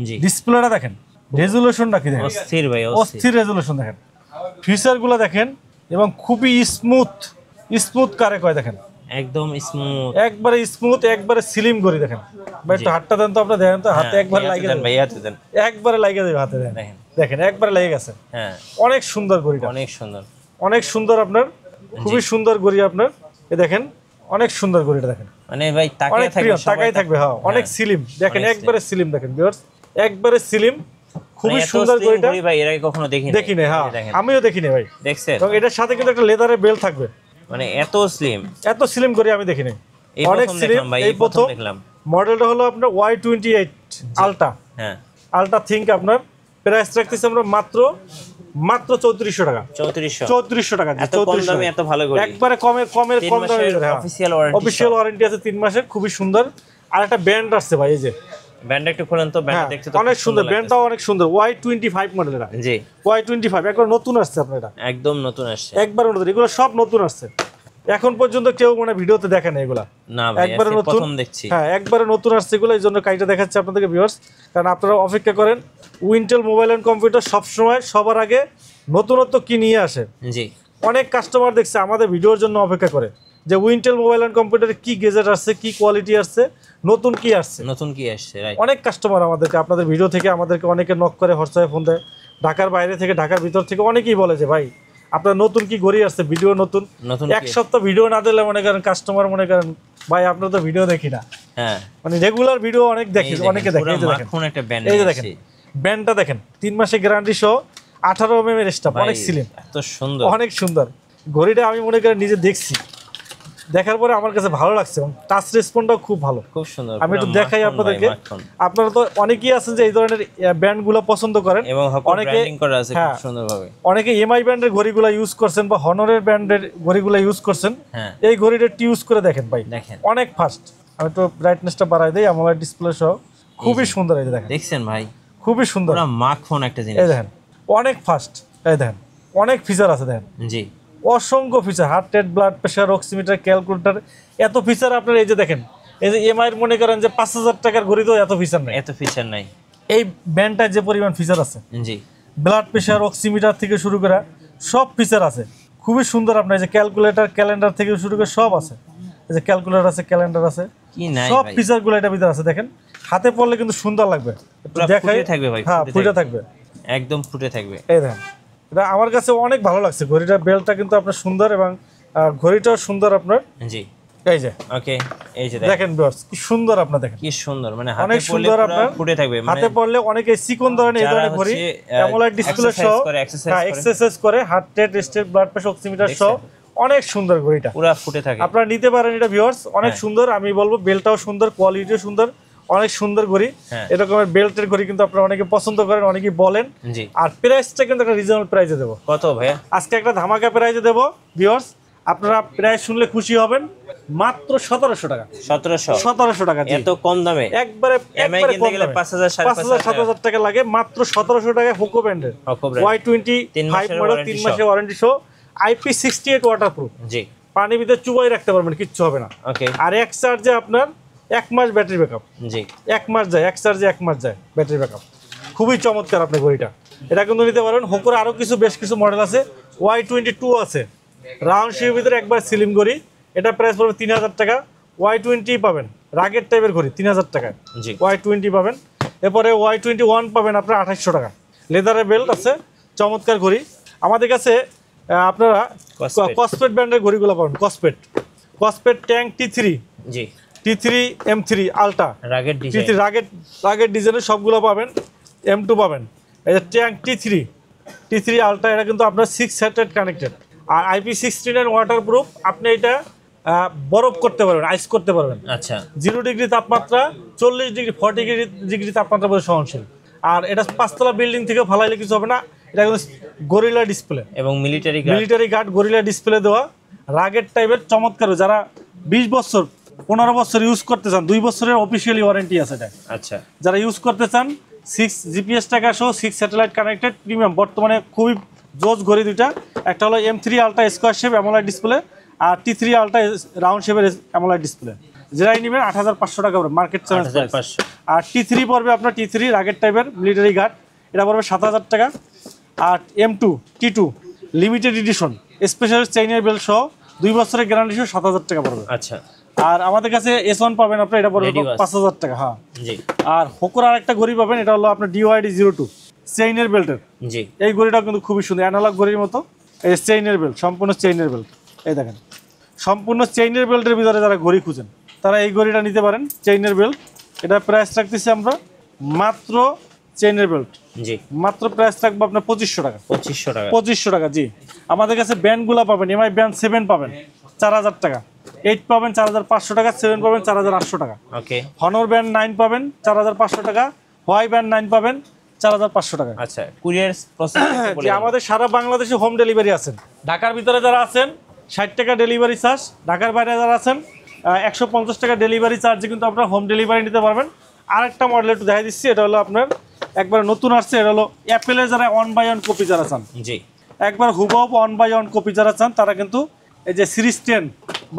জি
ডিসপ্লেটা দেখেন, রেজুলেশনটা কি দেখেন,
অস্থির ভাই,
অস্থির রেজুলেশন দেখেন, ফিচারগুলো দেখেন, এবং খুবই স্মুথ, স্মুথ কারে কয় দেখেন,
একদম স্মুথ,
একবারে স্মুথ, একবারে স্লিম ঘড়ি দেখেন ভাই। একটু হাতটা দেন তো, আপনারা দেখেন তো, হাতে একবার লাগে
দেন ভাই, হাতে দেন,
একবারে লাগে যাবে হাতে, দেন
দেখেন,
দেখেন একবারে লেগে গেছে।
হ্যাঁ
অনেক সুন্দর ঘড়িটা,
অনেক সুন্দর,
অনেক সুন্দর, আপনার খুবই সুন্দর ঘড়ি আপনার। এই দেখেন অনেক সুন্দর ঘড়িটা দেখেন,
মানে ভাই তাকায় থাকবে,
তাকাই থাকবে, হ্যাঁ অনেক স্লিম দেখেন, একবারে স্লিম দেখেন ভিউয়ার্স, একবারে স্লিম, খুবই সুন্দর ঘড়িটা
ভাই। এর আগে কখনো
দেখিনি, হ্যাঁ আমিও দেখিনি ভাই,
দেখছেন?
এবং এটার সাথে কিন্তু একটা লেদারের বেল্ট থাকবে,
মানে এত স্লিম,
এত স্লিম ঘড়ি আমি দেখিনি, অনেক স্লিম। এই প্রথম দেখলাম। মডেলটা হলো আপনার Y28 আলট্রা,
হ্যাঁ
আলট্রা থিঙ্ক। আপনার প্রাইস রাখতেছি আমরা মাত্র 3400 টাকা, 3400 টাকা,
এত কম দামে এত ভালো ঘড়ি,
একবারে কম দামে, অফিশিয়াল ওয়ারেন্টি আছে 3 মাসের, খুবই সুন্দর। আর একটা ব্যান্ড আসছে ভাই, এই যে
ব্যান্ডটা একটু খোলেন তো, ব্যান্ডটা দেখতে তো
অনেক সুন্দর, ব্যান্ডটাও অনেক সুন্দর, Y25 মডেল এটা,
জি
Y25 একবার নতুন আসছে আপনার, এটা
একদম নতুন আসছে,
একবার নতুন, এগুলো সব নতুন আসছে, এখন পর্যন্ত কেউ মানে ভিডিওতে দেখে না এগুলা,
না ভাই
একবারে নতুন,
প্রথম দেখছি,
হ্যাঁ একবারে নতুন আসছে এগুলো, এই জন্য কাইটা দেখাচ্ছে আপনাদেরকে ভিউয়ার্স, কারণ আপনারা অপেক্ষা করেন। উইন্টেল মোবাইল এন্ড কম্পিউটার সবসময় সবার আগে নতুনত্ব কি নিয়ে আসে।
জি
অনেক কাস্টমার দেখছে আমাদের ভিডিওর জন্য অপেক্ষা করে, যে উইন্টেল মোবাইল এন্ড কম্পিউটারে কি গেজেট আসছে, কি কোয়ালিটি আসছে, নতুন কি আসছে,
নতুন কি আসছে, রাইট।
অনেক কাস্টমার আমাদেরকে, আপনাদের ভিডিও থেকে আমাদেরকে অনেকে নক করে, হোয়াটসঅ্যাপে ফোন দেয়, ঢাকার বাইরে থেকে, ঢাকার ভিতর থেকে অনেকেই বলে যে ভাই আপনার নতুন কি ঘড়ি আসছে, ভিডিও নতুন। এক সপ্তাহ ভিডিও না দিলে মনে করেন কাস্টমার মনে করেন ভাই আপনার তো ভিডিও দেখি না,
হ্যাঁ
মানে রেগুলার ভিডিও অনেক দেখি, অনেকে দেখে। এই যে দেখেন, এই যে দেখেন ব্যান্ডটা দেখেন, 3 মাসের গ্যারান্টি সহ, 18 mm এর স্টাফ, অনেক স্লিম,
এত সুন্দর,
অনেক সুন্দর ঘড়িটা। আমি মনে করেন নিজে দেখছি, দেখার পরে আমার কাছে ভালো লাগছে, এবং টাচ রেসপন্সটাও খুব ভালো,
খুব সুন্দর।
আমি একটু দেখাই আপনাদেরকে। আপনারা তো অনেকেই আছেন যে এই ধরনের ব্র্যান্ডগুলো পছন্দ করেন,
এবং
অনেকে
ব্র্যান্ডিং করা আছে খুব সুন্দরভাবে,
অনেকে এমআই ব্র্যান্ডের ঘড়িগুলো ইউজ করছেন বা হনরের ব্র্যান্ডের ঘড়িগুলো ইউজ করছেন,
হ্যাঁ
এই ঘড়িটা ইউজ করে দেখেন ভাই,
দেখেন
অনেক ফাস্ট। আমি তো ব্রাইটনেসটা বাড়াই দেই, আমার ডিসপ্লে সহ, খুবই সুন্দর। এই দেখেন,
দেখছেন ভাই,
খুবই সুন্দর,
পুরো মাখন একটা জিনিস।
এই দেখেন অনেক ফাস্ট, এই দেখেন অনেক ফিচার আছে, দেখেন
জি
অসংখ্য feature, heart rate, blood pressure, oximeter, calculator, এত ফিচার আপনার। এই যে দেখেন, এই যে এমআই এর মনে করেন যে 5000 টাকার ঘড়ি তো এত ফিচার নাই,
এত ফিচার নাই,
এই ব্যান্ডটায় যে পরিমাণ ফিচার আছে,
জি
ব্লাড প্রেশার, অক্সিমিটার থেকে শুরু করে সব ফিচার আছে, খুবই সুন্দর। আপনার এই যে ক্যালকুলেটর, ক্যালেন্ডার থেকে শুরু করে সব আছে, এই যে ক্যালকুলেটর আছে, ক্যালেন্ডার আছে,
কি নাই
সব
ভাই,
ফিচারগুলো এটার ভিতরে আছে। দেখেন হাতে পড়লে কিন্তু সুন্দর লাগবে,
দেখাই থাকবে ভাই,
হ্যাঁ ফুটে থাকবে,
একদম ফুটে থাকবে।
এই দেখেন, এটা আমার কাছে অনেক ভালো লাগছে ঘড়িটার বেলটা কিন্তু আপনার সুন্দর, এবং ঘড়িটাও সুন্দর আপনার।
জি
এই যে
ওকে, এই যে
দেখেন ভিউয়ার্স কি সুন্দর, আপনার দেখেন
কি সুন্দর, মানে
অনেক
হাতে পড়লে
সুন্দর, আপনার
ফুটে থাকবে,
হাতে পড়লে অনেকে চিকন ধরনের এই ধরনের ঘড়ি, অ্যামোলেড ডিসপ্লে সহ, এক্সারসাইজ করে, heart rate, state, blood pressure, oximeter সহ, অনেক সুন্দর ঘড়িটা,
পুরো ফুটে থাকে।
আপনারা নিতে পারেন এটা ভিউয়ার্স, অনেক সুন্দর। আমি বলবো বেলটাও সুন্দর, কোয়ালিটিও সুন্দর, অনেক সুন্দর ঘড়ি। এরকমের বেল্টের ঘড়ি কিন্তু আপনারা অনেকে পছন্দ করেন, অনেকেই বলেন। আর প্রাইসটা কিন্তু একটা রিজনেবল প্রাইসে দেবো।
কত ভাইয়া?
আজকে একটা ধামাকা প্রাইসে দেবো ভিউয়ার্স, আপনারা প্রাইস শুনলে খুশি হবেন, মাত্র 1700 টাকা। 1700 টাকা,
এত কম দামে?
একবারে
এমআই কিনতে গেলে 5000
7000 টাকা লাগে, মাত্র 1700 টাকা। হোকো ব্র্যান্ডের Y25 মডেল, 3 মাসের ওয়ারেন্টি সহ, IP68 ওয়াটারপ্রুফ, জি পানির ভিতরে চুবাই রাখতে পারবেন, কিচ্ছু হবে না। ওকে, আর এক চার্জে আপনার 1 মাস ব্যাটারি ব্যাকআপ, জি 1 মাস যায়, এক চার্জে 1 মাস যায় ব্যাটারি ব্যাকআপ। খুবই চমৎকার আপনার ঘড়িটা, এটা কিন্তু নিতে পারবেন। হোকোর আরো কিছু বেশ কিছু মডেল আছে, Y22 আছে রাউন্ড শেপের ভিতরে, একবার স্লিম ঘড়ি, এটা প্রাইস পড়বে 3000 টাকা। Y20 পাবেন, রাগের টাইপের ঘড়ি 3000 টাকায়, জি Y20 পাবেন। এরপরে Y21 পাবেন আপনার 2800 টাকা। লেদারের বেল্ট আছে, চমৎকার ঘড়ি। আমাদের কাছে আপনারা কসপেট ব্র্যান্ডের ঘড়িগুলো পাবেন, কসপেট ট্যাঙ্ক T3, জি T3 M3 আলট্রা, রাগের ডিজাইনের সবগুলো পাবেন। M2 পাবেন, এই যে ট্যাঙ্ক T3 আলট্রা, এটা কিন্তু আপনার 6 সেটেড কানেক্টেড, আর IP69 ওয়াটারপ্রুফ। আপনি এটা বরফ করতে পারবেন, আইস করতে পারবেন। আচ্ছা, 0 ডিগ্রি তাপমাত্রা, 40 ডিগ্রি 40 ডিগ্রি তাপমাত্রা পর্যন্ত সহনশীল। আর এটা 5 তলা বিল্ডিং থেকে ফালাইলে কিছু হবে না। এটা কিন্তু গরিলা ডিসপ্লে এবং মিলিটারি গার্ড গরিলা ডিসপ্লে দেওয়া, রাগের টাইপের চমৎকার, যারা 20 বছর 15 বছর ইউজ করতে চান, 2 বছরের অফিসিয়ালি ওয়ারেন্টি আছে এটা।
আচ্ছা,
যারা ইউজ করতে চান 6 জিপিএস টাকা সহ 6 স্যাটেলাইট কানেক্টেড প্রিমিয়াম, বর্তমানে খুবই জোস ঘড়ি দুইটা। একটা হলো M3 ultra square shape AMOLED display, আর T3 আলট্রা রাউন্ড শেপের অ্যামোলেড ডিসপ্লে। যেটাই নেবেন 8500 টাকা পড়বে মার্কেট চ্যালেঞ্জ প্রাইস। আর T3 পড়বে আপনার T3 রাগের টাইপের মিলিটারি গার্ড, এটা পড়বে 7000 টাকা। আর M2 T2 limited edition special চেইনের বেল্ট সহ 2 বছরের গ্যারান্টি সহ 7000 টাকা পড়বে।
আচ্ছা,
আর আমাদের কাছে S1 পাবেন আপনার, এটা পড়বে 5000 টাকা। হ্যাঁ
জি।
আর হোকোর আরেকটা ঘড়ি পাবেন, এটা হলো আপনার DYD02 চেইনের বেল্টের। জি, এই ঘড়িটাও কিন্তু খুবই সুন্দর, অ্যানালগ ঘড়ির মতো। এই চেইনের বেল্ট, সম্পূর্ণ চেইনের বেল্ট, এই দেখেন সম্পূর্ণ চেইনের বেল্টের ভিতরে যারা ঘড়ি খুঁজেন তারা এই ঘড়িটা নিতে পারেন, চেইনের বেল্ট। এটা প্রাইস রাখতেছি আমরা মাত্র, চেইনের বেল্ট জি মাত্র প্রাইস রাখবো আপনার 2500 টাকা। 2500 টাকা জি। আমাদের কাছে ব্যান্ডগুলো পাবেন, MI ব্যান্ড 7 পাবেন 4000 টাকা, 8 পাবেন 4500 টাকা, 7 পাবেন 4800 টাকা। ওকে। হনর ব্যান্ড 9 পাবেন 4500 টাকা, হোয়াই ব্যান্ড 9 পাবেন 4500 টাকা।
আচ্ছা, কুরিয়ার প্রসেস
যে আমাদের সারা বাংলাদেশে হোম ডেলিভারি আছেন। ঢাকার ভিতরে যারা আছেন 60 টাকা ডেলিভারি চার্জ, ঢাকার বাইরে যারা আছেন 150 টাকা ডেলিভারি চার্জে কিন্তু আপনারা হোম ডেলিভারি নিতে পারবেন। আরেকটা মডেল একটু দেখাই দিচ্ছি, এটা হলো আপনার একবার নতুন আসছে, এটা হলো অ্যাপেলের যারা 1/1 কপি যারা চান, জি একবার হুবহু 1/1 কপি যারা চান তারা কিন্তু এই যে সিরিজ 10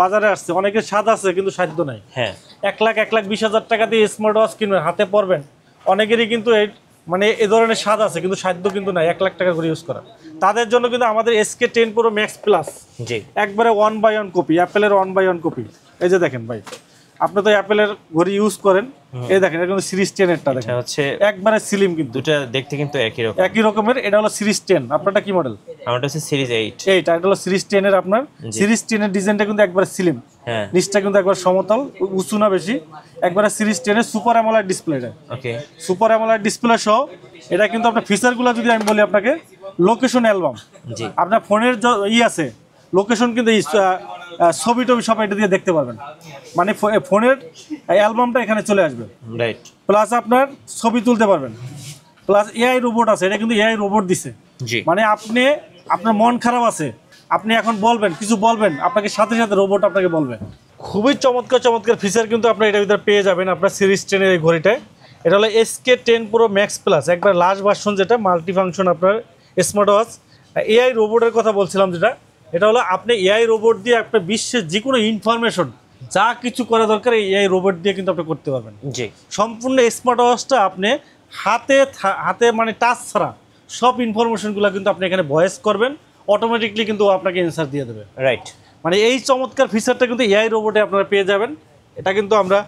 বাজারে আসছে। অনেকের স্বাদ আছে কিন্তু সাধ্য নাই। হ্যাঁ, 1,20,000 টাকা দিয়ে স্মার্ট ওয়াচ কিনবেন, হাতে পরবেন, অনেকেরই কিন্তু এই মানে এ ধরনের স্বাদ আছে কিন্তু সাধ্য কিন্তু নাই 1 লাখ টাকা করে ইউজ করা। তাদের জন্য কিন্তু আমাদের SK10 Pro Max Plus জি একবারে 1/1 কপি, অ্যাপেলের 1/1 কপি। এই যে দেখেন ভাই, আপনি তো অ্যাপেলের ঘড়ি ইউজ করেন, এই দেখেন এটা কিন্তু সিরিজ 10 এরটা দেখেন, হচ্ছে একবারে স্লিম, কিন্তু দুটো দেখতে কিন্তু একই রকমের। এটা হলো সিরিজ 10। আপনারটা কি মডেল?
আমারটা হচ্ছে সিরিজ 8।
এইটা এটা হলো সিরিজ 10 এর। আপনার সিরিজ 10 এর ডিজাইনটা কিন্তু একবারে স্লিম, হ্যাঁ নিচটা কিন্তু একবার সমতল, উঁচু না বেশি, একবারে সিরিজ 10 এর সুপার অ্যামোলেড ডিসপ্লে। এটা ওকে, সুপার অ্যামোলেড ডিসপ্লে সহ এটা কিন্তু আপনার ফিচারগুলো যদি আমি বলি আপনাকে, লোকেশন অ্যালবাম জি, আপনার ফোনের আছে লোকেশন কিন্তু ছবি টবি সব এটা দিয়ে দেখতে পারবেন, মানে ফোনের অ্যালবামটা এখানে চলে আসবে, রাইট। প্লাস আপনার ছবি তুলতে পারবেন, প্লাস AI রোবট আছে, এটা কিন্তু AI রোবট দিছে জি, মানে আপনি আপনার মন খারাপ আছে, আপনি এখন বলবেন কিছু বলবেন, আপনাকে সাথে সাথে রোবট আপনাকে বলবে। খুবই চমৎকার চমৎকার ফিচার কিন্তু আপনার এটার ভিতরে পেয়ে যাবেন আপনার সিরিজ 10 এর এই ঘড়িটায়। এটা হলো SK10 Pro Max Plus, একবার লাস্ট ভার্সন, যেটা মাল্টি ফাংশন আপনার স্মার্ট ওয়াচ। AI রোবটের কথা বলছিলাম যেটা, এটা হলো আপনি AI রোবট দিয়ে আপনার বিশ্বের যে কোনো ইনফরমেশন যা কিছু করা দরকার এই AI রোবট দিয়ে কিন্তু আপনি করতে পারবেন জি। সম্পূর্ণ স্মার্ট ওয়াচটা আপনি হাতে মানে টাচ ছাড়া সব ইনফরমেশনগুলো কিন্তু আপনি এখানে ভয়েস করবেন, অটোমেটিকলি কিন্তু আপনাকে অ্যান্সার দিয়ে দেবে, রাইট। মানে এই চমৎকার ফিচারটা কিন্তু AI রোবটে আপনারা পেয়ে যাবেন। এটা কিন্তু আমরা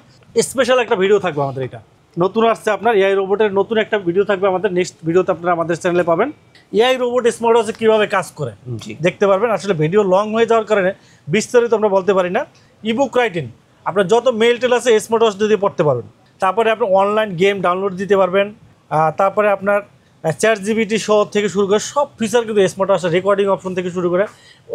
স্পেশাল একটা ভিডিও থাকবে আমাদের, এটা নতুন আসছে আপনার AI রোবটের নতুন একটা ভিডিও থাকবে আমাদের, নেক্সট ভিডিওতে আপনারা আমাদের চ্যানেলে পাবেন। AI রোবট স্মার্ট ওয়াচে কীভাবে কাজ করে দেখতে পারবেন। আসলে ভিডিও লং হয়ে যাওয়ার কারণে বিস্তারিত আমরা বলতে পারি না। ইবুক রাইটিং আপনার যত মেল টেল আছে স্মার্ট ওয়াচ দিয়ে পড়তে পারবেন। তারপরে আপনি অনলাইন গেম ডাউনলোড দিতে পারবেন। তারপরে আপনার ChatGPT সহ থেকে শুরু করে সব ফিচার কিন্তু স্মার্ট ওয়াচের, রেকর্ডিং অপশন থেকে শুরু করে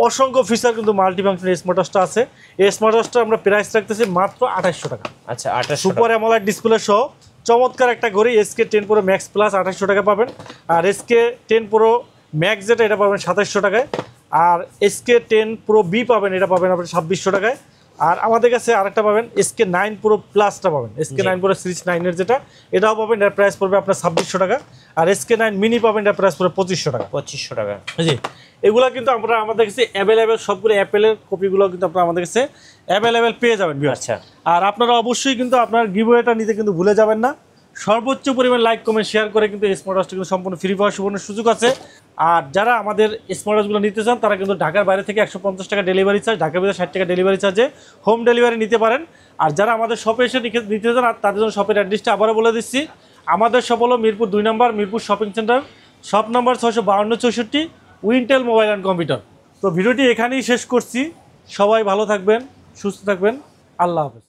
অসংখ্য ফিচার কিন্তু মাল্টি ফাংশন স্মার্ট ওয়াচটা আছে। এই স্মার্ট ওয়াচটা আমরা প্রাইস রাখতেছি মাত্র 2800 টাকা। আচ্ছা, 2800, সুপার অ্যামোলেড ডিসপ্লে সহ চমৎকার একটা ঘড়ি SK10 Pro Max Plus 2800 টাকা পাবেন। আর SK10 Pro Max যেটা এটা পাবেন 2700 টাকায়। আর SK10 Pro B পাবেন, এটা পাবেন আপনি 2600 টাকায়। আর আমাদের কাছে আরেকটা পাবেন SK9 Pro Plusটা পাবেন, SK9 Pro সিরিজ 9 এর যেটা, এটাও পাবেন, এর প্রাইস পড়বে আপনার 2600 টাকা। আর SK9 মিনি পাবেন, এর প্রাইস পড়বে 2500 টাকা। 2500 টাকা জি। এগুলো কিন্তু আমরা আমাদের কাছে অ্যাভেলেবেল, সবগুলো অ্যাপেলের কপিগুলো কিন্তু আপনারা আমাদের কাছে অ্যাভেলেবেল পেয়ে যাবেন। আচ্ছা, আর আপনারা অবশ্যই কিন্তু আপনার গিভওয়েটা নিতে কিন্তু ভুলে যাবেন না। সর্বোচ্চ পরিমাণ লাইক কমেন্ট শেয়ার করে কিন্তু স্মার্ট ওয়াচটা কিন্তু সম্পূর্ণ ফ্রি পাওয়ার সুবর্ণ সুযোগ আছে। আর যারা আমাদের স্মার্ট ওয়াচগুলো নিতে চান তারা কিন্তু ঢাকার বাইরে থেকে 150 টাকা ডেলিভারি চার্জ, ঢাকার ভিতরে 60 টাকা ডেলিভারি চার্জে হোম ডেলিভারি নিতে পারেন। আর যারা আমাদের শপে এসে নিতে চান তাদের জন্য শপের অ্যাড্রেসটা আবারও বলে দিচ্ছি। আমাদের শপ হলো মিরপুর 2 নম্বর, মিরপুর শপিং সেন্টার, শপ নম্বর 65264, উইন্টেল মোবাইল অ্যান্ড কম্পিউটার। তো ভিডিওটি এখানেই শেষ করছি। সবাই ভালো থাকবেন, সুস্থ থাকবেন, আল্লাহ হাফেজ।